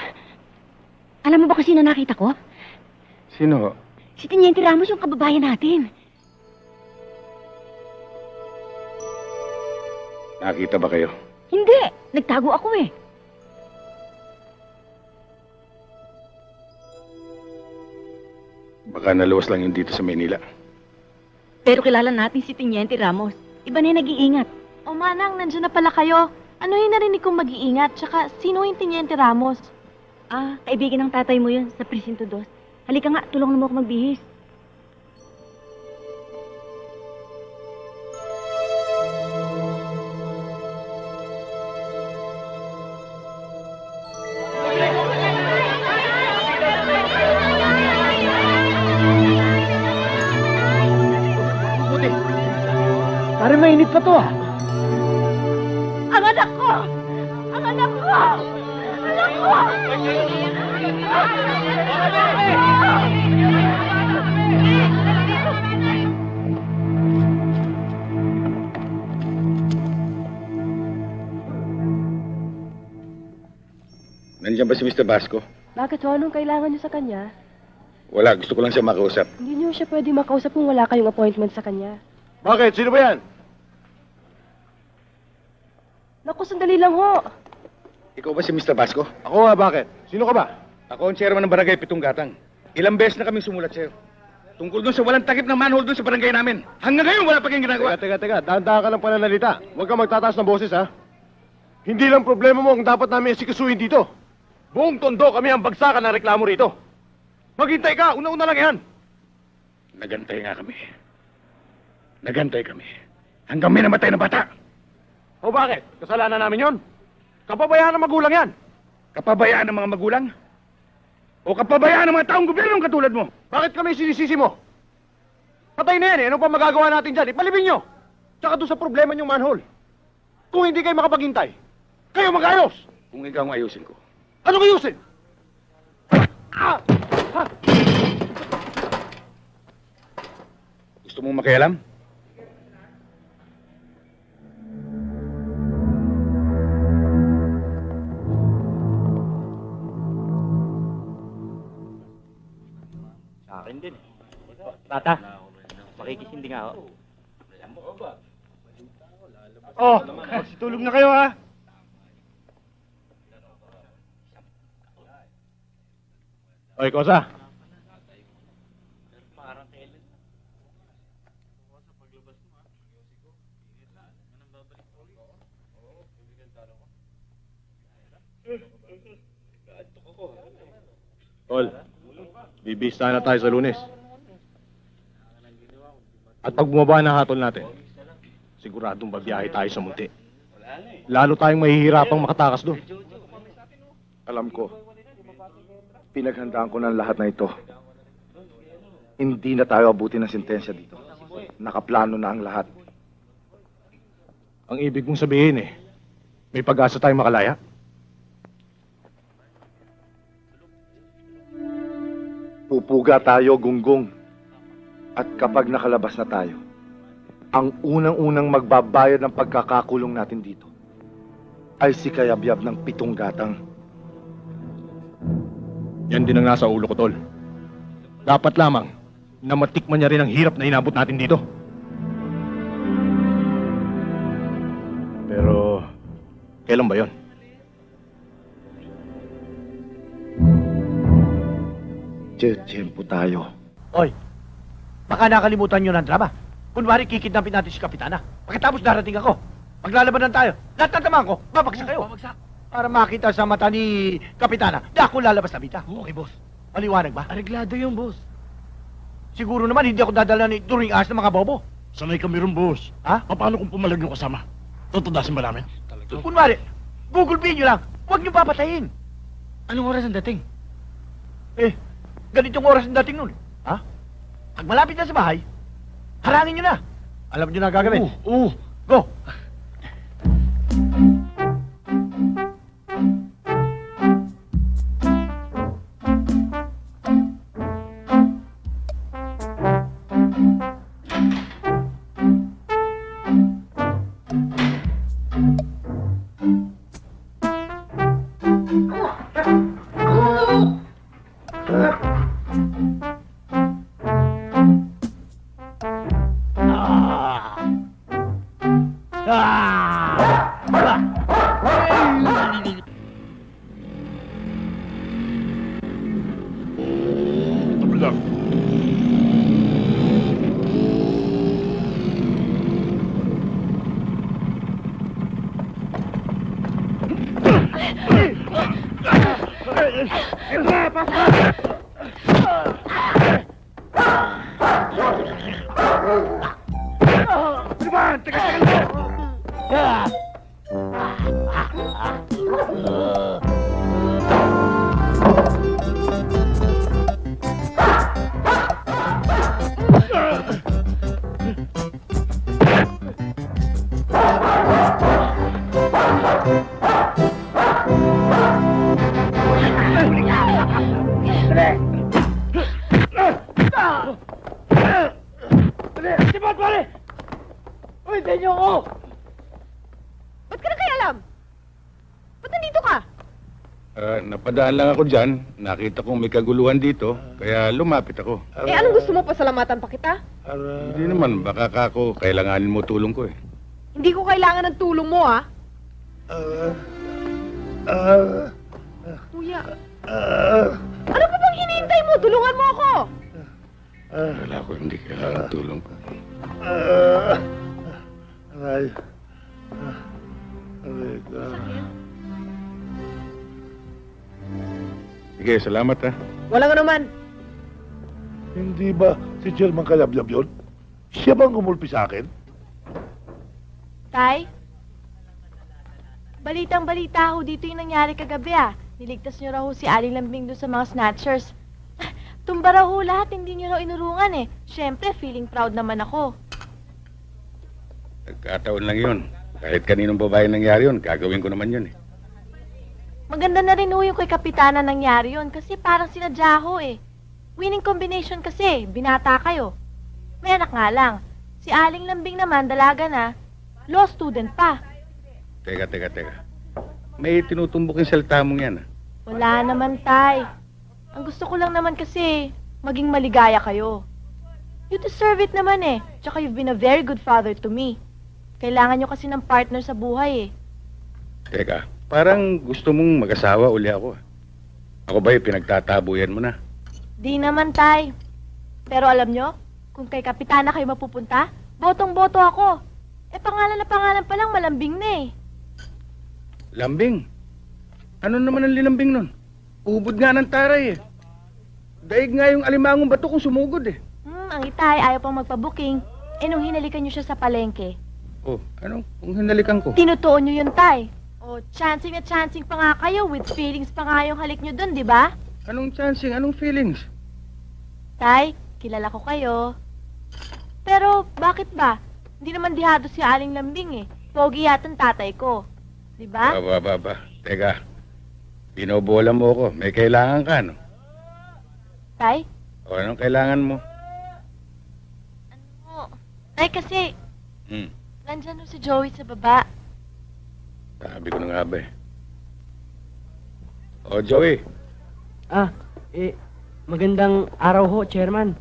[SPEAKER 8] Alam mo ba kung sino nakita ko?
[SPEAKER 4] Sino?
[SPEAKER 8] Si Teniente Ramos, yung kababayan natin.
[SPEAKER 4] Nakita ba kayo?
[SPEAKER 8] Hindi! Nagtago ako eh.
[SPEAKER 4] Baka naluwas lang yun dito sa Maynila.
[SPEAKER 8] Pero kilala natin si Teniente Ramos. Iba na yung nag-iingat. O Manang, nandiyan na pala kayo. Ano yung narinig kong mag-iingat? Tsaka, sino yung Teniente Ramos? Ah, kaibigan ng tatay mo yun sa Presinto 2. Halika nga, tulungan mo ako magbihis.
[SPEAKER 5] Buti. Parang mainit pa to ah.
[SPEAKER 8] Ang anak ko! Ang anak ko! Anak ko!
[SPEAKER 4] Nandiyan ba si Mr. Basco?
[SPEAKER 7] Bakit ho? Anong kailangan niyo sa kanya?
[SPEAKER 4] Wala, gusto ko lang siya makausap.
[SPEAKER 7] Hindi niyo siya pwede makausap kung wala kayong appointment sa kanya.
[SPEAKER 6] Bakit? Sino ba yan?
[SPEAKER 7] Naku, sandali lang ho.
[SPEAKER 4] Ikaw ba si Mr. Basco?
[SPEAKER 6] Ako nga, bakit? Sino ka ba?
[SPEAKER 4] Ako ang chairman ng barangay Pitong Gatang. Ilang beses na kaming sumulat sa'yo. Tungkol doon sa walang takip ng manhole doon sa barangay namin. Hanggang ngayon, wala pa kayong ginagawa.
[SPEAKER 6] Teka. Dahan-dahan ka lang pananalita. Huwag ka magtataas ng boses, ha? Hindi lang problema mo ang dapat namin isikasuhin dito. Buong tondo kami ang bagsakan ng reklamo rito. Maghintay ka, una-una lang yan.
[SPEAKER 4] Nagantay nga kami. Nagantay kami. Hanggang may namatay na bata.
[SPEAKER 6] O bakit? Kasalanan namin yon. Kapabayaan ng magulang yan.
[SPEAKER 4] Kapabayaan ng mga magulang? O kapabayaan ng mga taong gobyernong katulad mo?
[SPEAKER 6] Bakit kami sinisisi mo? Patay na yan eh. Ano pa magagawa natin dyan? Ipalibing nyo. Tsaka doon sa problema nyong manhole. Kung hindi kayo makapaghintay, kayo mag-ayos.
[SPEAKER 4] Kung ikaw ang ayusin ko.
[SPEAKER 6] Anong ayusin? Ah! Ha?
[SPEAKER 4] Gusto mong makialam?
[SPEAKER 1] Sa akin din eh. Tata, makikisindi nga ako.
[SPEAKER 6] Oh, magsitulog na kayo ha. Oy, Kosa. Tol, bibista na tayo sa Lunes. At pag bumaba na hatol natin, siguradong babiyahe tayo sa Munti. Lalo tayong mahihirapang makatakas doon.
[SPEAKER 14] Alam ko, pinaghandaan ko ng lahat na ito. Hindi na tayo abutin ng sentensya dito. Nakaplano na ang lahat.
[SPEAKER 6] Ang ibig mong sabihin eh, may pag-asa tayong makalaya?
[SPEAKER 14] Pupuga tayo, gunggong. At kapag nakalabas na tayo, ang unang-unang magbabayad ng pagkakakulong natin dito ay si Kayabyab ng Pitong Gatang.
[SPEAKER 6] Yan din ang nasa ulo ko, Tol. Dapat lamang na matikman niya rin ang hirap na inabot natin dito. Pero, kailan ba yon?
[SPEAKER 14] Tiyempo tayo.
[SPEAKER 5] Oy, baka nakalimutan nyo ng drama. Kunwari kikidnapin natin si Kapitana. Pagkatapos darating ako. Maglalabanan tayo. Lahat ng tamaan ko, babagsak kayo. Para makita sa mata ni Kapitana, di ako lalabas na bita. Okay, boss. Maliwanag ba? Areglado yung boss. Siguro naman hindi ako dadala ni during hours ng mga bobo.
[SPEAKER 3] Sanay kami rin, boss.
[SPEAKER 5] Ha?
[SPEAKER 3] Paano kung pumalag yung kasama? Tutudasin ba namin?
[SPEAKER 5] Kunwari, Google Pay nyo lang. Huwag nyo papatayin.
[SPEAKER 3] Anong oras ang dating?
[SPEAKER 5] Ganitong oras ang dating nun. Ha? Pag malapit na sa bahay, harangin nyo na. Alam nyo na ang gagawin. Go!
[SPEAKER 4] Napadaan lang ako dyan. Nakita kong may kaguluhan dito, kaya lumapit ako.
[SPEAKER 7] Eh, anong gusto mo? Pasalamatan pa kita?
[SPEAKER 4] Hindi naman, baka kako, kailanganin mo tulong ko eh.
[SPEAKER 7] Hindi ko kailangan ng tulong mo, ah. Kuya. Ano pa bang hinihintay mo? Tulungan mo ako!
[SPEAKER 4] Wala ko, hindi kailangan ng tulong ko.
[SPEAKER 3] Aray. Aray ka.
[SPEAKER 4] Sige, salamat ha.
[SPEAKER 7] Walang anuman.
[SPEAKER 3] Hindi ba si Chairman Kayabyab yun? Siya bang kumulpi sa akin?
[SPEAKER 8] Tay? Balitang-balita ho dito yung nangyari kagabi ah. Niligtas niyo raw ho si Aling Lambing doon sa mga snatchers. Tumba raw ho lahat, hindi niyo raw inurungan eh. Siyempre, feeling proud naman ako.
[SPEAKER 4] Nagkataon lang yun. Kahit kaninong babae nangyari yun, gagawin ko naman yun eh.
[SPEAKER 8] Maganda na rin ho yung kay Kapitana nangyari yun kasi parang sinadya ho eh. Winning combination kasi, binata kayo. May anak nga lang. Si Aling Lambing naman, dalaga na, law student pa.
[SPEAKER 4] Teka. May tinutumbok yung salita mong yan ah.
[SPEAKER 8] Wala naman, Tay. Ang gusto ko lang naman kasi, maging maligaya kayo. You deserve it naman eh. Tsaka you've been a very good father to me. Kailangan nyo kasi ng partner sa buhay eh.
[SPEAKER 4] Teka, parang gusto mong mag-asawa uli ako ah. Ako ba'y pinagtatabuyan mo na?
[SPEAKER 8] Di naman, Tay. Pero alam nyo, kung kay Kapitana kayo mapupunta, botong-boto ako. Eh, pangalan na pangalan pa lang, malambing na eh.
[SPEAKER 4] Lambing? Ano naman ang linambing nun? Ubod nga ng taray eh. Daig nga yung alimangong bato kung sumugod eh.
[SPEAKER 8] Ang Itay, ayaw pang magpa-booking. Eh, nung hinalikan nyo siya sa palengke.
[SPEAKER 4] Oh, ano? Kung hinalikan ko?
[SPEAKER 8] Tinutuon nyo yun, Tay. Oh, chancing na chancing pa nga kayo, with feelings pa nga yung halik nyo dun, di ba?
[SPEAKER 4] Anong chancing? Anong feelings?
[SPEAKER 8] Tay, kilala ko kayo. Pero, bakit ba? Hindi naman dihado si Aling Lambing eh. Pogi yata ang tatay ko. Di ba?
[SPEAKER 4] Ba. Teka, binobola mo ako. May kailangan ka, no?
[SPEAKER 8] Tay?
[SPEAKER 4] O, anong kailangan mo?
[SPEAKER 8] Tay, kasi, nandyan si Joey sa baba.
[SPEAKER 4] Sabi ko na nga ba eh. O, Joey.
[SPEAKER 10] Magandang araw ho, Chairman.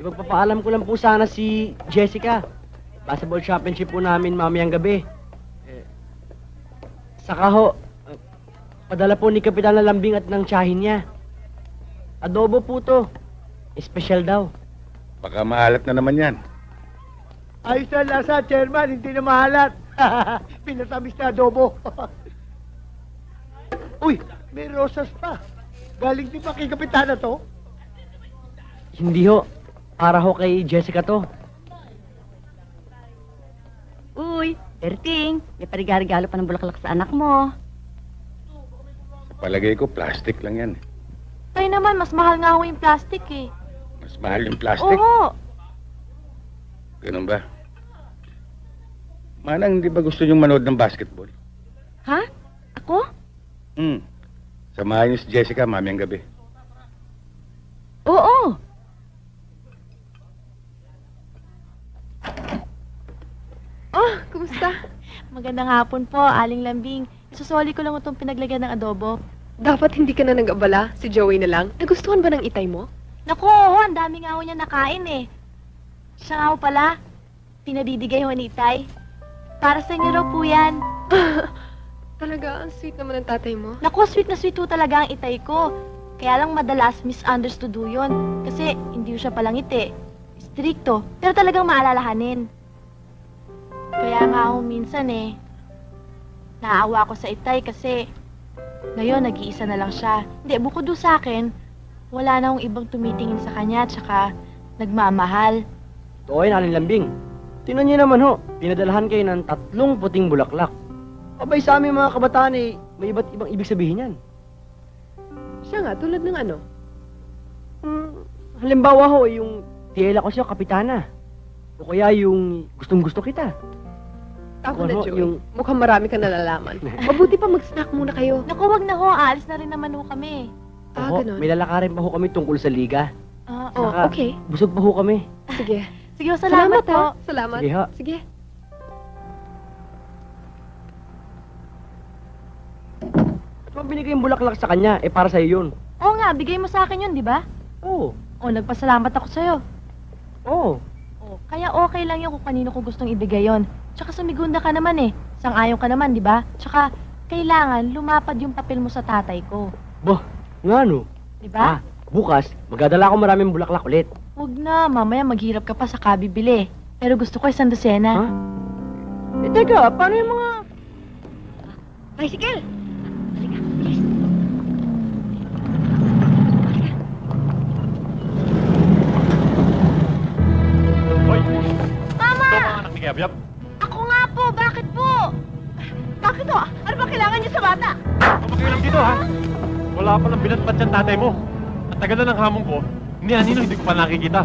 [SPEAKER 10] Ipagpapaalam ko lang po sana si Jessica. Basketball championship po namin mamayang gabi. Saka ho, padala po ni Kapitan na Lambing at ng tiyahin niya. Adobo po to. Espesyal daw.
[SPEAKER 4] Baka maalat na naman yan.
[SPEAKER 5] Ayos na lasa, Chairman, hindi na mahalat. Pinatamis na adobo. Uy, may rosas pa. Galing din pa kay Kapitana to?
[SPEAKER 10] Hindi ho. Para ho kay Jessica to.
[SPEAKER 8] Uy, Berting, may parigarigalo pa ng bulaklak sa anak mo.
[SPEAKER 4] Sa Palagay ko, plastic lang yan.
[SPEAKER 8] Kaya naman, mas mahal nga ho yung plastic eh.
[SPEAKER 4] Mas mahal yung plastic.
[SPEAKER 8] Oo.
[SPEAKER 4] Ganun ba? Manang, hindi ba gusto niyong manood ng basketball?
[SPEAKER 8] Ha? Ako?
[SPEAKER 4] Samahan niyo si Jessica mamayang gabi.
[SPEAKER 8] Oo.
[SPEAKER 7] Oh, kumusta?
[SPEAKER 8] Magandang hapon po, Aling Lambing. Isusoli ko lang itong pinaglagyan ng adobo.
[SPEAKER 7] Dapat hindi ka na nag-abala. Si Joey na lang. Nagustuhan ba ng itay mo?
[SPEAKER 8] Naku, ho, ang dami nga ho niya nakain eh. Siya nga ho pala, pinabibigay ho ni Itay. Para sa inyo raw po yan.
[SPEAKER 7] Talaga, ang sweet naman ng tatay mo.
[SPEAKER 8] Naku, sweet na sweet ho talaga ang Itay ko. Kaya lang madalas misunderstood ho yun. Kasi hindi ho siya palangiti. Stricto, pero talagang maalalahanin. Kaya nga ho minsan eh, naawa ko sa Itay kasi ngayon nag-iisa na lang siya. Hindi, bukod doon sa akin, wala na akong ibang tumitingin sa kanya tsaka nagmamahal.
[SPEAKER 10] Totoo yun, Aling Lambing. Tingnan niyo naman ho, pinadalahan kayo ng 3 puting bulaklak. Abay sa aming mga kabataan eh, may iba't ibang ibig sabihin yan.
[SPEAKER 7] Siya nga, tulad ng ano?
[SPEAKER 10] Halimbawa ho, yung tiyela ko siya, kapitana. O kaya yung gustong-gusto kita.
[SPEAKER 7] Ako na,
[SPEAKER 10] Ano,
[SPEAKER 7] Joey.
[SPEAKER 10] yung-
[SPEAKER 7] Mukhang marami ka nalalaman. Mabuti pa mag-snack muna kayo.
[SPEAKER 8] Naku, wag na ho, aalis na rin naman ho kami.
[SPEAKER 10] Oho,
[SPEAKER 7] ganun.
[SPEAKER 10] may lalakarin pa ho kami tungkol sa liga.
[SPEAKER 7] Oh,
[SPEAKER 10] Saka,
[SPEAKER 7] okay.
[SPEAKER 10] busog pa ho kami.
[SPEAKER 7] Sige.
[SPEAKER 8] Sige, salamat po.
[SPEAKER 7] ha. Salamat.
[SPEAKER 10] Sige, ho.
[SPEAKER 7] Sige.
[SPEAKER 10] At mo binigay yung bulaklak sa kanya, eh para sa'yo yun.
[SPEAKER 8] Oo nga, bigay mo sa akin yun, di ba?
[SPEAKER 10] Oo.
[SPEAKER 8] O, nagpasalamat ako sa'yo.
[SPEAKER 10] Oo.
[SPEAKER 8] O, kaya okay lang yun kung kanino ko gustong ibigay yon. Tsaka sumigunda ka naman eh. Sang-ayon ka naman, di ba? Tsaka, kailangan lumapad yung papel mo sa tatay ko.
[SPEAKER 10] Bah, nga no.
[SPEAKER 8] Di ba?
[SPEAKER 10] Bukas, magdadala ako maraming bulaklak ulit.
[SPEAKER 8] Huwag na, mamaya maghirap ka pa sa kabibili. Pero gusto ko 1 dosena.
[SPEAKER 10] Eh, teka, paano yung mga...
[SPEAKER 8] Tricycle!
[SPEAKER 3] Hoy!
[SPEAKER 8] Mama!
[SPEAKER 3] Anak ni Gabyab.
[SPEAKER 8] Ako nga po! Bakit po? Bakit ho? Ano ba kailangan niyo sa bata?
[SPEAKER 3] Papakialam dito, ha? Wala pa lang binatbat yung tatay mo. At tagal na ng hamon ko, ni Anino hindi ko pa nakikita.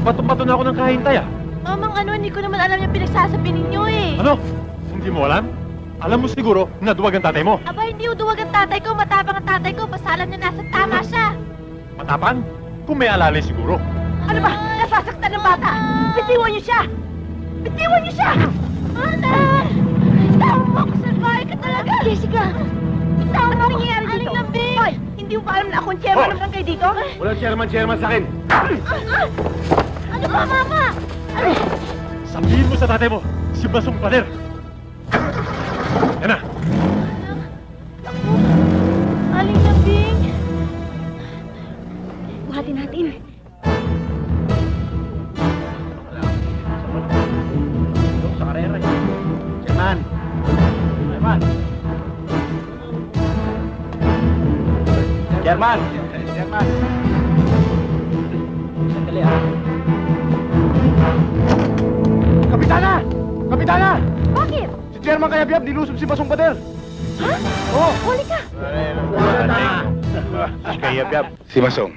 [SPEAKER 3] Bato-bato na ako ng kahintay, ah.
[SPEAKER 8] Mamang ano, hindi ko naman alam yung pinagsasabi ninyo eh.
[SPEAKER 3] Ano? Hindi mo alam? Alam mo siguro na duwag ang tatay mo.
[SPEAKER 8] Aba, hindi uduwag ang tatay ko. Matapang ang tatay ko. Basta alam niya nasa tama siya.
[SPEAKER 3] Matapang? Kung may alalay siguro.
[SPEAKER 8] Ano ba? Nasasaktan ng bata. Bitiwan niyo siya. Bitiwan niyo siya. Anak! Tawag mo ako sa bahay ka talaga. Jessica! Tawag mo ako. Nangyayari dito? Aling Lambing! Hoy! Hindi mo pa alam na ako ang chairman ng barangay dito?
[SPEAKER 3] Walang chairman sa akin.
[SPEAKER 8] Ano ba, Mama?
[SPEAKER 3] Sabihin mo sa tatay mo, si Basong Pader. Yan na.
[SPEAKER 8] Aling Lambing! Buhatin natin.
[SPEAKER 3] Sa karera. Chairman. Chairman. Chairman. Chairman.
[SPEAKER 10] Sandali ah.
[SPEAKER 6] Kapitana! Kapitana!
[SPEAKER 8] Bakit?
[SPEAKER 6] Si Chairman Kayabyab nilusob si Basong Pader.
[SPEAKER 8] Ha?
[SPEAKER 6] Oo.
[SPEAKER 8] Huli ka!
[SPEAKER 3] Kayabyab.
[SPEAKER 4] Si Masong.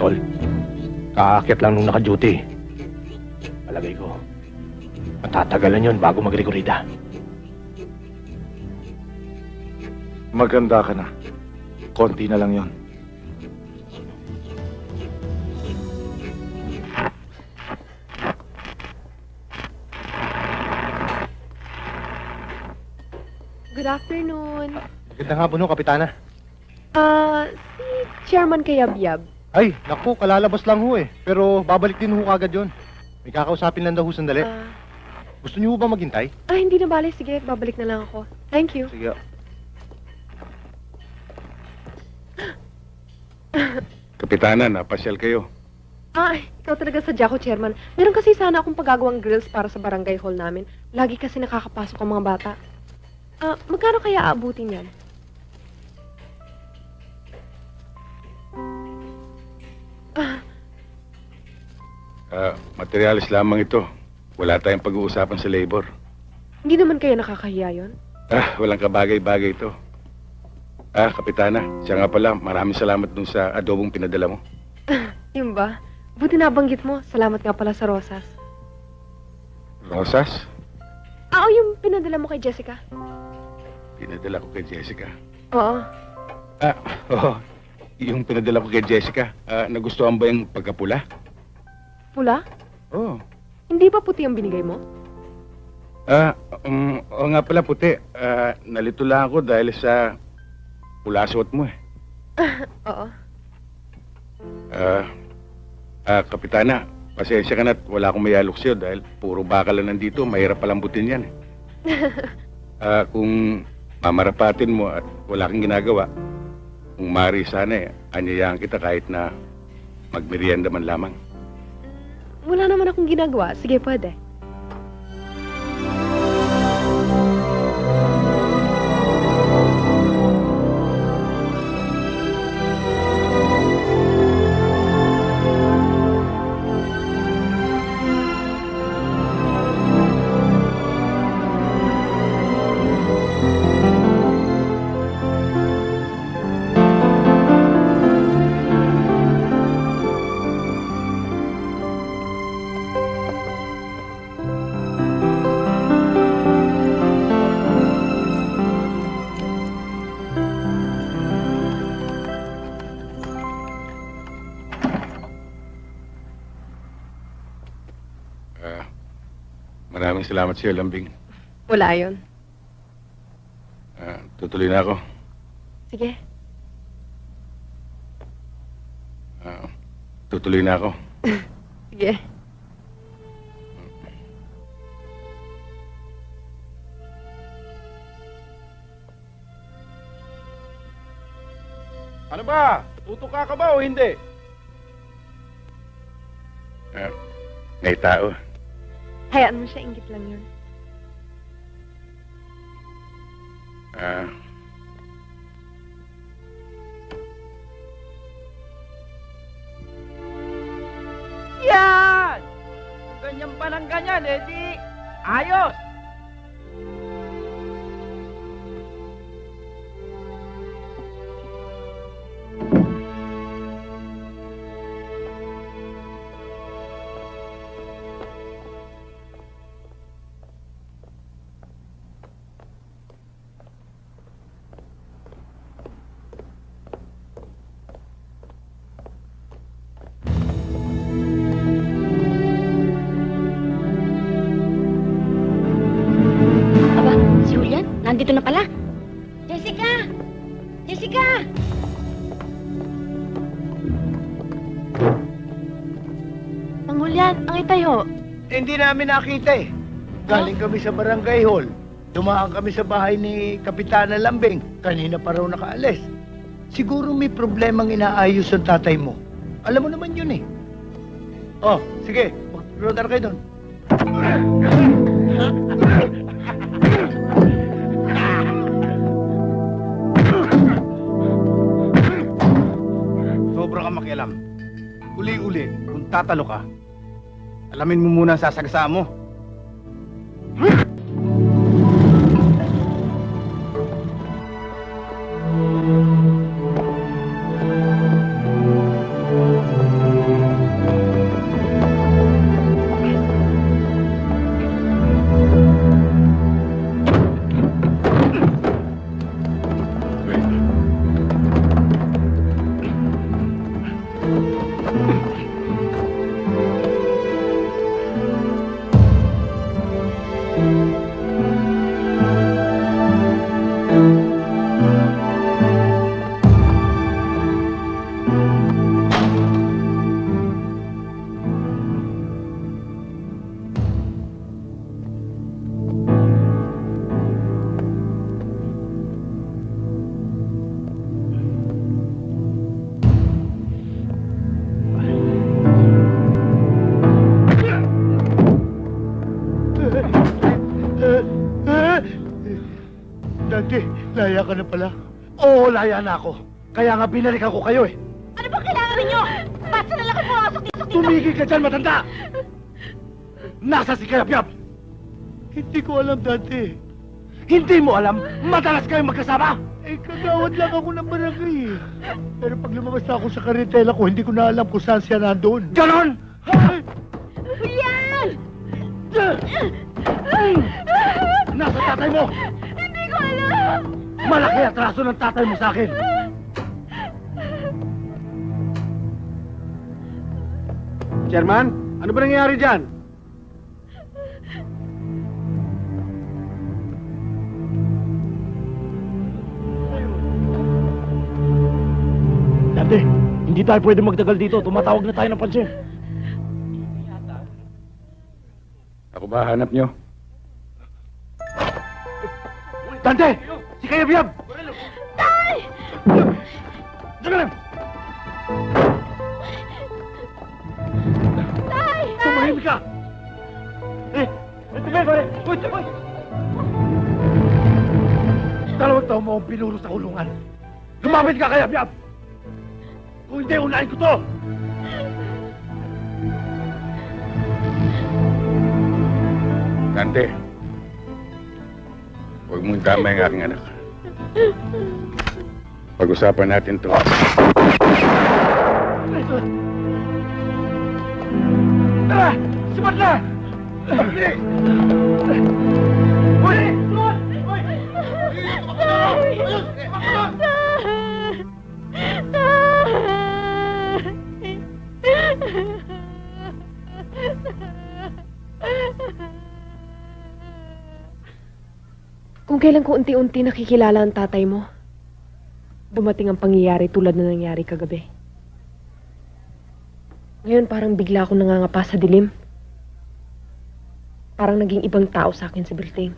[SPEAKER 5] Tol, kakakit lang nung naka-duty. Palagay ko, matatagalan yon bago magrekurida.
[SPEAKER 14] Maganda ka na. Konti na lang yon.
[SPEAKER 7] Good afternoon.
[SPEAKER 15] Magandang hapon ho, Kapitana.
[SPEAKER 7] Si Chairman Kayabyab.
[SPEAKER 15] Ay, naku, kalalabas lang ho eh. Pero babalik din ho kagad yun. May kakausapin lang daw ho sandali. Gusto niyo ho ba maghintay?
[SPEAKER 7] Hindi na bale. Sige, babalik na lang ako. Thank you.
[SPEAKER 15] Sige.
[SPEAKER 4] Kapitana, napasyal kayo.
[SPEAKER 7] Ikaw talaga sadya ko, Chairman. Meron kasi sana akong pagagawang grills para sa barangay hall namin. Lagi kasi nakakapasok ang mga bata. Magkano kaya aabutin yan?
[SPEAKER 4] Materialis lamang ito. Wala tayong pag-uusapan sa labor.
[SPEAKER 7] Hindi naman kayo nakakahiya yun?
[SPEAKER 4] Walang kabagay-bagay ito. Kapitana, siya nga pala, maraming salamat dun sa adobong pinadala mo.
[SPEAKER 7] Yun ba? Buti nabanggit mo. Salamat nga pala sa rosas.
[SPEAKER 4] Rosas?
[SPEAKER 7] Yung pinadala mo kay Jessica.
[SPEAKER 4] Pinadala ko kay Jessica.
[SPEAKER 7] Oo.
[SPEAKER 4] Oo. Yung pinadala ko kay Jessica, nagustuhan ba yung pagkapula?
[SPEAKER 7] Pula?
[SPEAKER 4] Oo.
[SPEAKER 7] Hindi ba puti ang binigay mo?
[SPEAKER 4] Oo nga pala puti. Nalito lang ako dahil sa pula suot mo eh.
[SPEAKER 7] Oo.
[SPEAKER 4] Kapitana, pasensya ka na't wala akong mayalok sa'yo dahil puro bakal lang nandito, mahirap palambutin yan eh. Kung mamarapatin mo at wala kang ginagawa, kung mari sana anyayahan kita kahit na magmerienda man lamang.
[SPEAKER 7] Wala naman akong ginagawa. Sige, pwede.
[SPEAKER 4] Maraming salamat sa iyo, Lambing.
[SPEAKER 7] Wala yun.
[SPEAKER 4] Tutuloy na ako.
[SPEAKER 7] Sige.
[SPEAKER 4] Tutuloy na ako.
[SPEAKER 7] Sige.
[SPEAKER 15] Ano ba? Tutuka ka ba o hindi?
[SPEAKER 4] May tao.
[SPEAKER 7] Hayaan mo siya, inggit lang yun.
[SPEAKER 5] Yan! Kung ganyan pa ng ganyan, eh di ayos!
[SPEAKER 8] Si Julian, nandito na pala. Jessica! Jessica! Mang Julian, ang itay ho.
[SPEAKER 5] Hindi namin nakita eh. Galing kami sa barangay hall. Dumaan kami sa bahay ni Kapitana Lambing. Kanina pa raw nakaalis. Siguro may problemang inaayos ang tatay mo. Alam mo naman yun eh. Oh, sige. Magprodar kayo doon.
[SPEAKER 15] Sobra kang makialam. Uli-uli, kung tatalo ka, alamin mo muna ang sasagasaan mo.
[SPEAKER 5] Dante, laya ka na pala. Oo, laya na ako. Kaya nga binalikan ko kayo eh.
[SPEAKER 8] Ano ba kailangan ninyo? Basta na lang kayo pumasok dito.
[SPEAKER 5] Tumigil ka dyan, matanda! Nasa si Kayabyab? Hindi ko alam, Dante. Hindi mo alam? Madalas kayong magkasama? Eh, kagawad lang ako ng barangay eh. Pero pag lumabas na ako sa karitela ko, hindi ko na alam kung saan siya nandun. Ganon!
[SPEAKER 8] Julian!
[SPEAKER 5] Nasa tatay mo!
[SPEAKER 8] Hindi ko alam!
[SPEAKER 5] Malaki atraso ng tatay mo sa akin!
[SPEAKER 15] Chairman, ano ba nangyayari dyan?
[SPEAKER 5] Dante, hindi tayo pwede magtagal dito. Tumatawag na tayo ng pansin.
[SPEAKER 4] Ako ba hanap nyo?
[SPEAKER 5] Dante! Si Kayabyab!
[SPEAKER 8] Tay!
[SPEAKER 5] Diyan lang!
[SPEAKER 8] Tay!
[SPEAKER 5] Tumahimik ka! Tigil, pare! Uy! Dalawang taon mo akong pinuro sa kulungan. Lumapit ka, Kayabyab! Kung hindi, unahin ko to!
[SPEAKER 4] Dante, huwag mong tama yung aking anak. Pag-usapan natin to.
[SPEAKER 5] Tara! Sipat na! Hindi! Uy!
[SPEAKER 7] Kung kailan ko unti-unti nakikilala ang tatay mo, dumating ang pangyayari tulad na nangyari kagabi. Ngayon parang bigla akong nangangapa sa dilim. Parang naging ibang tao sa akin si Berting.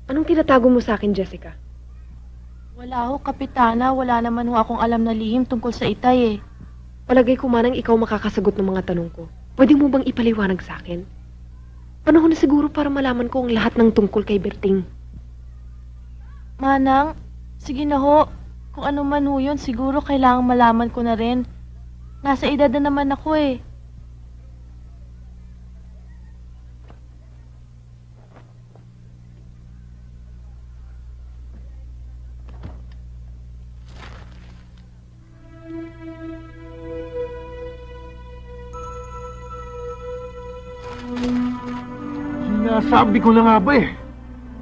[SPEAKER 7] Anong tinatago mo sa akin, Jessica?
[SPEAKER 8] Wala ho, Kapitana. Wala naman ho akong alam na lihim tungkol sa itay eh.
[SPEAKER 7] Palagay ko manang ikaw makakasagot ng mga tanong ko. Pwede mo bang ipaliwanag sa akin? Panahon na siguro para malaman ko ang lahat ng tungkol kay Berting.
[SPEAKER 8] Manang, sige na ho. Kung ano man ho yun, siguro kailangang malaman ko na rin. Nasa edad na naman ako eh.
[SPEAKER 5] Sinasabi ko na nga ba eh.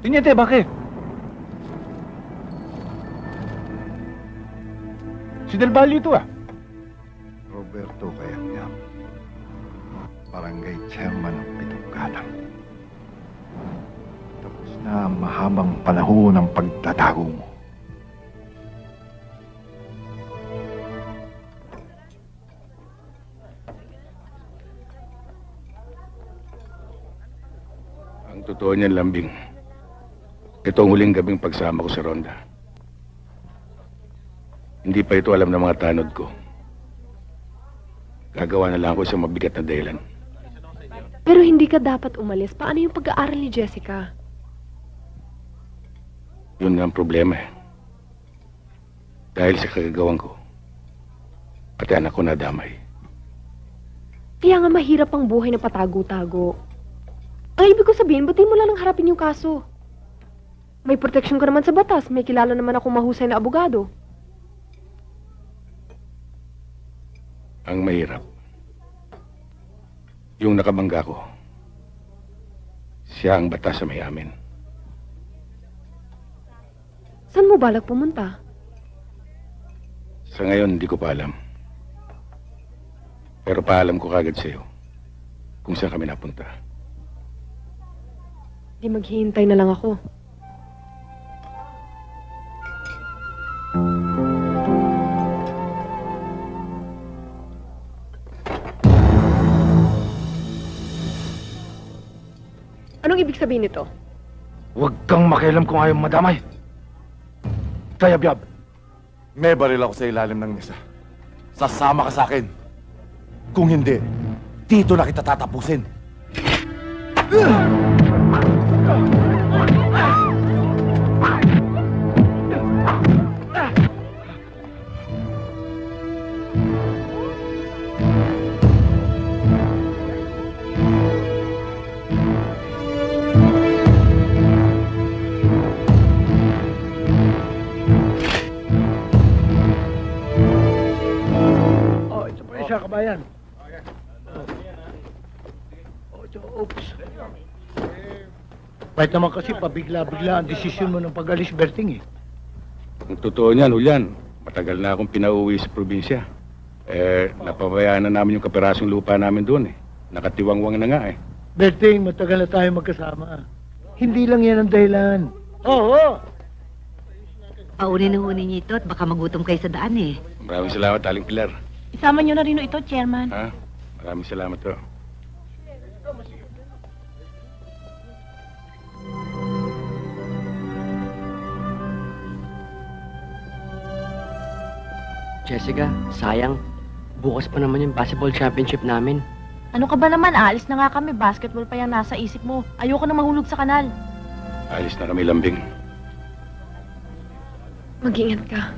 [SPEAKER 5] Tiniente, bakit? Si Del Valle ito ah.
[SPEAKER 12] Roberto Cayabyab, Barangay Chairman ng Pitong Gatang. Tapos na ang mahabang panahon ng pagtatago mo.
[SPEAKER 4] Ang totoo niyan, Lambing, ito ang huling gabing pagsama ko sa Ronda. Hindi pa ito alam ng mga tanod ko. Gagawa na lang ako sa mabigat na dahilan.
[SPEAKER 7] Pero hindi ka dapat umalis. Paano yung pag-aaral ni Jessica?
[SPEAKER 4] Yun nga ang problema eh. Dahil sa kagagawan ko, pati anak ko nadamay.
[SPEAKER 7] Kaya nga mahirap ang buhay na patago-tago. Ang ibig ko sabihin, ba't di mo lang nang harapin yung kaso? May proteksyon ka naman sa batas. May kilala naman akong mahusay na abogado.
[SPEAKER 4] Ang mahirap, yung nakabangga ko, siya ang batas sa may amin.
[SPEAKER 7] Saan mo balak pumunta?
[SPEAKER 4] Sa ngayon, hindi ko pa alam. Pero paalam ko kagad sa'yo kung saan kami napunta.
[SPEAKER 7] Di maghihintay na lang ako. Anong ibig sabihin nito?
[SPEAKER 5] Huwag kang makialam kung ayaw madamay. Cayabyab,
[SPEAKER 14] May baril ako sa ilalim ng mesa. Sasama ka sa akin. Kung hindi, dito na kita tatapusin.
[SPEAKER 5] Siya, kabayan. Oops. Kahit naman kasi pabigla-bigla ang desisyon mo ng pag-alis, Berting eh.
[SPEAKER 4] Ang totoo niyan, Julian, matagal na akong pinauwi sa probinsya. Napabayaan na namin yung kaperasong lupa namin doon eh. Nakatiwangwang na nga eh.
[SPEAKER 5] Berting, matagal na tayo magkasama. Hindi lang yan ang dahilan. Oo!
[SPEAKER 11] Paunin na hunin niyo ito at baka magutom kayo sa daan eh.
[SPEAKER 4] Maraming salamat, Aling Pilar.
[SPEAKER 8] Isama nyo na rin ito, Chairman.
[SPEAKER 4] Ha? Maraming salamat to.
[SPEAKER 10] Jessica, sayang. Bukas pa naman yung basketball championship namin.
[SPEAKER 8] Ano ka ba naman? Aalis na nga kami. Basketball pa yan nasa isip mo. Ayoko na mahulog sa kanal.
[SPEAKER 4] Alis na kami, Lambing.
[SPEAKER 7] Mag-ingat ka.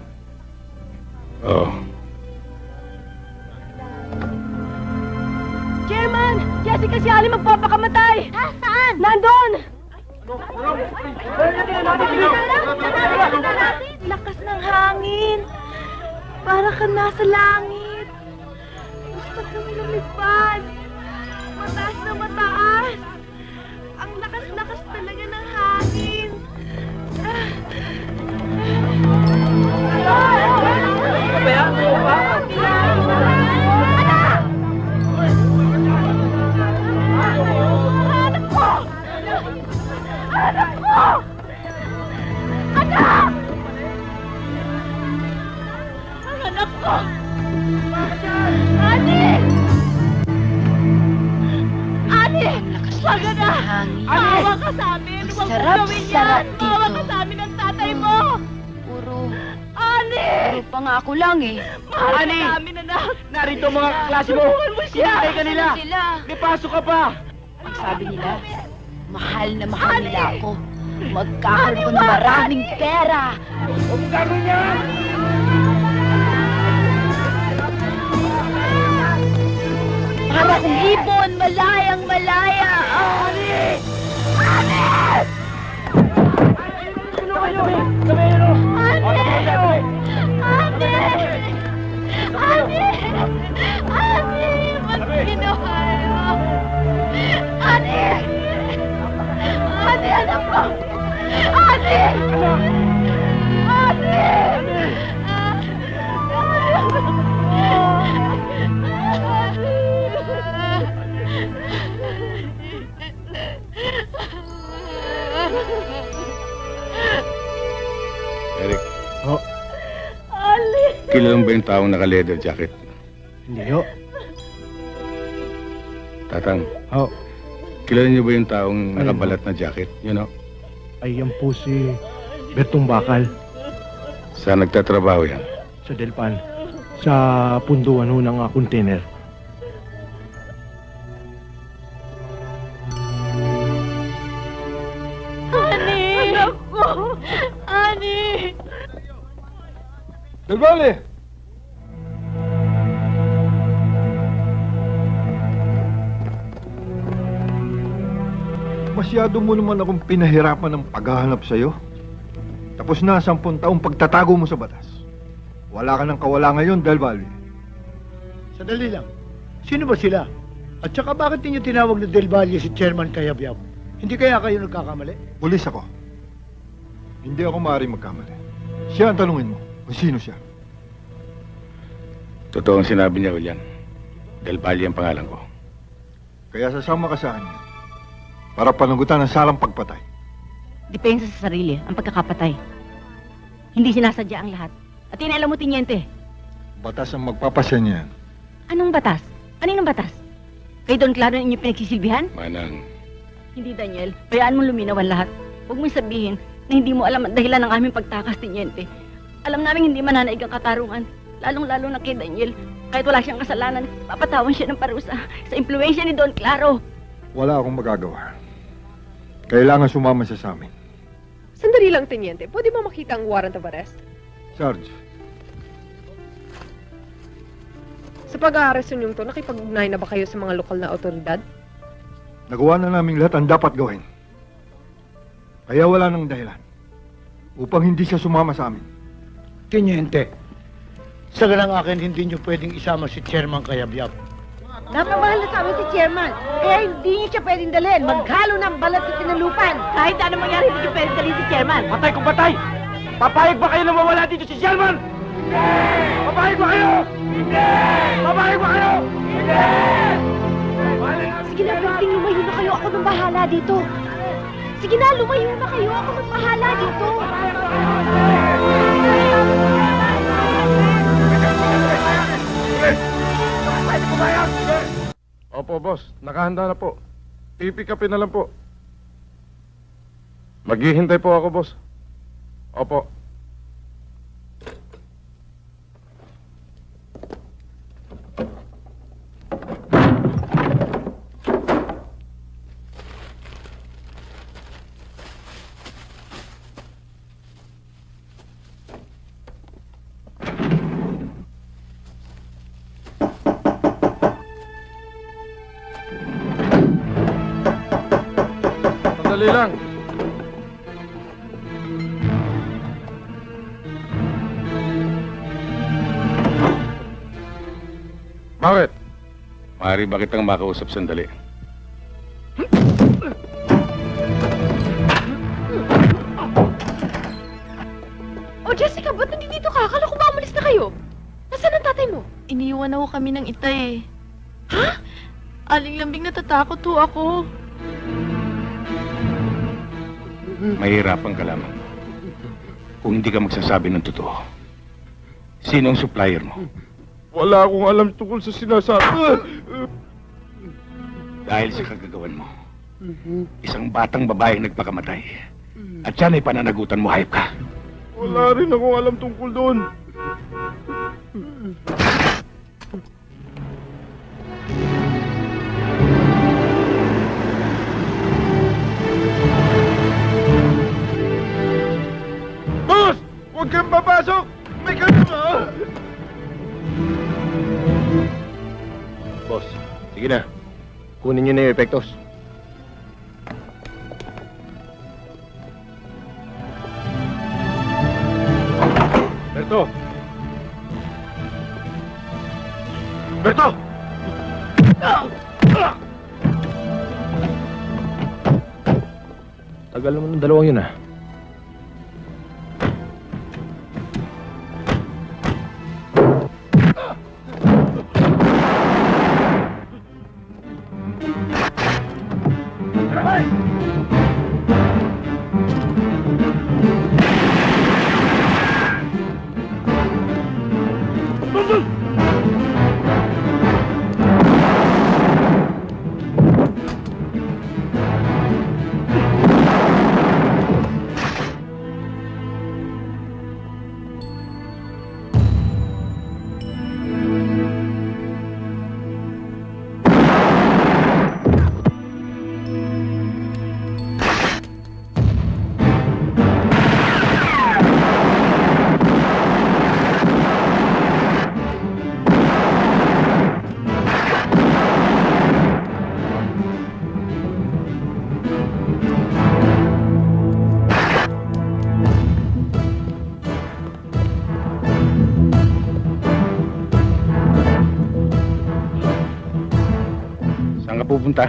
[SPEAKER 4] Oo.
[SPEAKER 8] Chairman! Jessica si Ali magpapakamatay! Ha? Saan? Nandun! Lakas ng hangin! Para ka nasa langit! Gusto kong lumipad! Mataas na mataas! Ang lakas-lakas talaga ng hangin!
[SPEAKER 9] hangin.
[SPEAKER 8] Maawa ka sa amin! Huwag mong
[SPEAKER 9] Sarap,
[SPEAKER 8] gawin
[SPEAKER 9] sarap
[SPEAKER 8] yan! Maawa ka
[SPEAKER 9] dito.
[SPEAKER 8] sa amin ng tatay mo!
[SPEAKER 9] Puro
[SPEAKER 8] Ani!
[SPEAKER 9] pangako lang eh.
[SPEAKER 8] Mahal ka
[SPEAKER 5] Ani!
[SPEAKER 8] namin, anak!
[SPEAKER 5] Narito ang mga klase mo!
[SPEAKER 8] Tulungan mo siya!
[SPEAKER 5] Hinintay ka nila!
[SPEAKER 9] Sila.
[SPEAKER 5] May pasok ka pa!
[SPEAKER 9] Ang sabi nila, mahal na mahal nila ako. Magkakaroon ko ng maraming pera.
[SPEAKER 5] Huwag mo gagawin yan!
[SPEAKER 9] Para kong ibon, malayang malaya. Ani! Ani!
[SPEAKER 5] Kamero!
[SPEAKER 9] Ani! Ani! Ani! Ani! Ba't ginawa niyo? Ani! Ani, anak ko! Ani! Ani!
[SPEAKER 4] Eric,
[SPEAKER 8] Ali!
[SPEAKER 4] kilala mo ba yung taong naka-leather jacket?
[SPEAKER 6] Hindi ho.
[SPEAKER 4] Tatang,
[SPEAKER 6] Ho.
[SPEAKER 4] kilala niyo ba yung taong nakabalat na jacket? You know?
[SPEAKER 6] Ay, yan po si Bertong Bakal
[SPEAKER 4] Saan nagtatrabaho yan?
[SPEAKER 6] sa Delpan. Sa punduan ho ng container.
[SPEAKER 8] Ani! Anak ko! Ani!
[SPEAKER 12] Del Valle! Masyado mo naman akong pinahirapan ng paghahanap sa'yo. Tapos na 10 taong pagtatago mo sa batas. Wala ka nang kawala ngayon, Del Valle.
[SPEAKER 16] Sandali lang. Sino ba sila? At saka bakit ninyo tinawag na Del Valle si Chairman Kayabyab? Hindi kaya kayo nagkakamali?
[SPEAKER 12] Pulis ako. Hindi ako maaaring magkamali. Siya ang tanungin mo kung sino siya.
[SPEAKER 4] Totoo ang sinabi niya, Julian. Del Valle ang pangalan ko.
[SPEAKER 12] Kaya sasama ka sa kanya para panagutan ang salang pagpatay.
[SPEAKER 8] Depensa sa sarili, ang pagkakapatay. Hindi sinasadya ang lahat. At alam mo, Tinyente,
[SPEAKER 12] Batas ang magpapasya niyan.
[SPEAKER 8] anong batas? Aninong batas? Kay Don Claro ang inyong pinagsisilbihan?
[SPEAKER 4] Manang,
[SPEAKER 8] Hindi, Daniel. Bayaan mong luminaw ang lahat. Huwag mong sabihin na hindi mo alam ang dahilan ng aming pagtakas, Tinyente. Alam namin hindi mananaig ang katarungan. Lalong-lalo na kay Daniel. Kahit wala siyang kasalanan, papatawan siya ng parusa sa impluensya ni Don Claro.
[SPEAKER 12] Wala akong magagawa. Kailangan sumama siya sa amin.
[SPEAKER 7] Sandali lang, Teniente. Pwede ba makita ang warrant of arrest?
[SPEAKER 12] Sarge,
[SPEAKER 7] Sa pag-aaresto niyong to, nakipag-ugnay na ba kayo sa mga lokal na otoridad?
[SPEAKER 12] nagawa na namin lahat ang dapat gawin. Kaya wala nang dahilan upang hindi siya sumama sa amin.
[SPEAKER 16] Teniente, sa ganang akin, hindi niyo pwedeng isama si Chairman Kayabyab.
[SPEAKER 11] Napamahal na sa amin si Chairman. Kaya hindi niyo siya pwedeng dalhin. Maghalo ng balat sa tinalupan.
[SPEAKER 8] Kahit ano mangyari, hindi niyo pwedeng dalhin si Chairman.
[SPEAKER 5] Patay kung patay! Papayag ba kayo na mawala dito si Sherman? Hindi! Papayag ba kayo? Hindi! Papayag ba kayo? Hindi!
[SPEAKER 8] Sige na, Berting, lumayo na kayo. Ako nang bahala dito. Sige na, lumayo na kayo. Ako nang bahala dito.
[SPEAKER 4] Opo, boss. Nakahanda na po. Pipikapin na lang po. Maghihintay po ako, boss. Opo. Sandali lang. Bakit? Maaari ba kitang makausap sandali?
[SPEAKER 7] Oh, Jessica, ba't nandito ka? Akala ko ba umalis na kayo? Nasaan ang tatay mo?
[SPEAKER 13] Iniwan na ho kami ng itay eh. Ha? Aling lambing natatakot ho ako.
[SPEAKER 4] Mahirapan ka lamang. Kung hindi ka magsasabi ng totoo. Sino ang supplier mo?
[SPEAKER 12] Wala akong alam tungkol sa sinasabi.
[SPEAKER 4] Dahil sa kagagawan mo, Isang batang babae nagpakamatay. At yan ay pananagutan mo, hayop ka.
[SPEAKER 6] Wala rin akong alam tungkol doon. Boss! Huwag kang papasok! May kanama!
[SPEAKER 15] Boss, sige na. Kunin niyo na yung epektos. Berto! Berto! Tagal naman ng dalawang yun, ah.
[SPEAKER 4] Saan ka pupunta?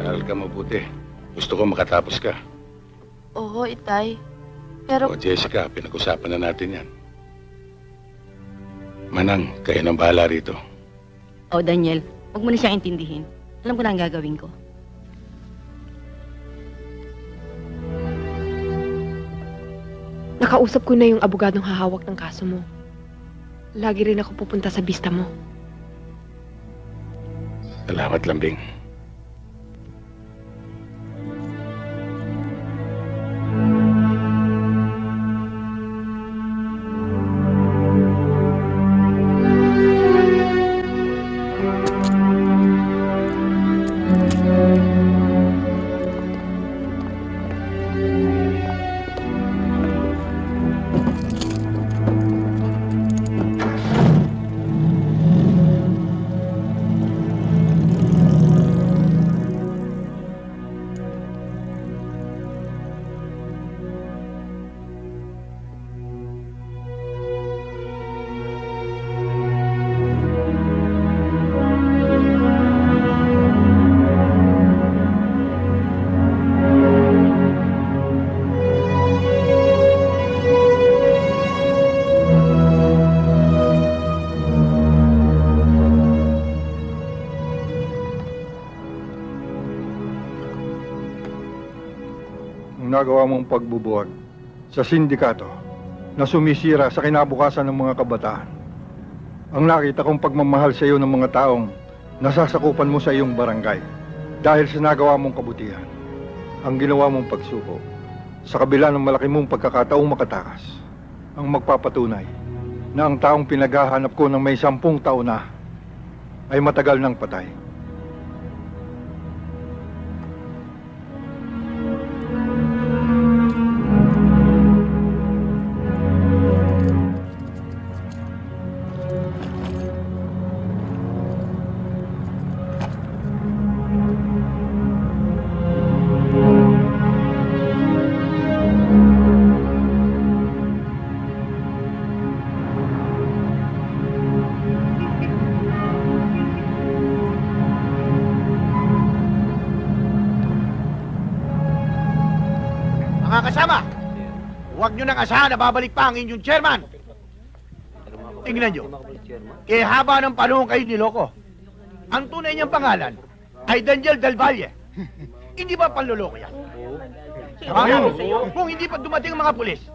[SPEAKER 4] Aral ka mabuti. Gusto ko makatapos ka.
[SPEAKER 13] Oo, Itay. Pero...
[SPEAKER 4] O, Jessica, pinag-usapan na natin yan. Manang, kayo nang bahala rito.
[SPEAKER 8] Oh, Daniel, huwag mo na siyang intindihin. Alam ko na ang gagawin ko.
[SPEAKER 7] Nakausap ko na yung abogadong hahawak ng kaso mo. Lagi rin ako pupunta sa bista mo.
[SPEAKER 4] Salamat, Lambing.
[SPEAKER 12] Nagawa mong pagbubuhat sa sindikato na sumisira sa kinabukasan ng mga kabataan. Ang nakita kong pagmamahal sa iyo ng mga taong nasasakupan mo sa iyong barangay dahil sa nagawa mong kabutihan. Ang ginawa mong pagsuko sa kabila ng malaki mong pagkakataong makatakas ang magpapatunay na ang taong pinaghahanap ko ng may 10 taon na ay matagal nang patay.
[SPEAKER 5] Mga kasama, Huwag nyo nang asahan na babalik pa ang inyong chairman. Tingnan nyo. Haba ng panahon kayo niloko. Ang tunay niyang pangalan ay Daniel Del Valle. Hindi ba panloloko yan? Kung hindi pa dumating ang mga pulis,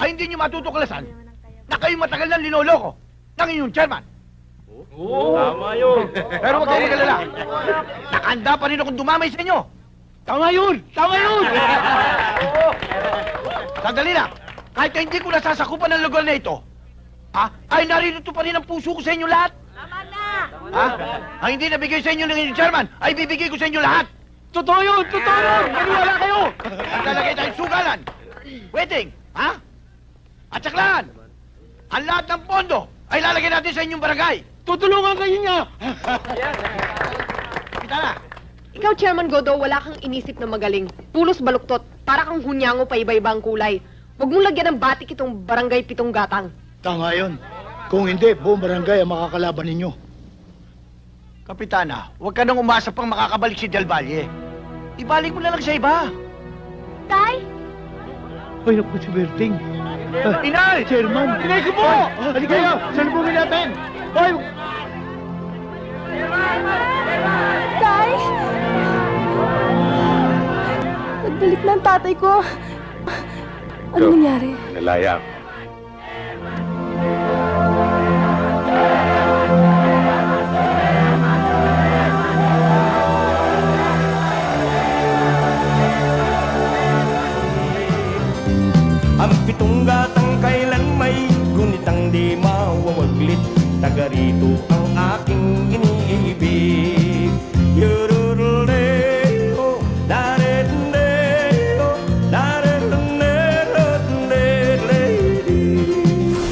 [SPEAKER 5] ay hindi nyo matutuklasan na kayo matagal nang linoloko ng inyong chairman.
[SPEAKER 3] Tama yun.
[SPEAKER 5] Pero huwag kayong magalala. Nakahanda pa rin akong dumamay sa inyo. Tama yun! Tama yun! Sandali lang. Kahit na hindi ko nasasakupan ng lugar na ito, ay narito pa rin ang puso ko sa inyo lahat. Tama na! Ang hindi nabigay sa inyo ng inyong chairman, ay bibigay ko sa inyo lahat. Totoo yun! Totoo yun! Maniwala kayo! Naglalagay tayong sugalan. Waiting! At saklaan! Ang lahat ng pondo ay lalagay natin sa inyong barangay. Tutulungan kayo niya! Kita na!
[SPEAKER 7] Ikaw, Chairman Godo, wala kang inisip na magaling. Pulos baluktot, para kang hunyango pa iba-iba ang kulay. Huwag mong lagyan ng batik itong barangay Pitong Gatang.
[SPEAKER 16] Tama yun. Kung hindi, buong barangay ang makakalaban ninyo.
[SPEAKER 5] Kapitana, huwag ka nang umasa pang makakabalik si Del Valle. Ibalik mo na lang sa iba.
[SPEAKER 9] Tay?
[SPEAKER 16] Ay, naku, si Berting.
[SPEAKER 5] Inay!
[SPEAKER 16] Chairman!
[SPEAKER 5] Inay ko po!
[SPEAKER 16] Halika kayo! Salubungin natin! Hoy!
[SPEAKER 9] Tay? Nagbalik na ang tatay ko. Ano nangyari?
[SPEAKER 4] Nalaya ako.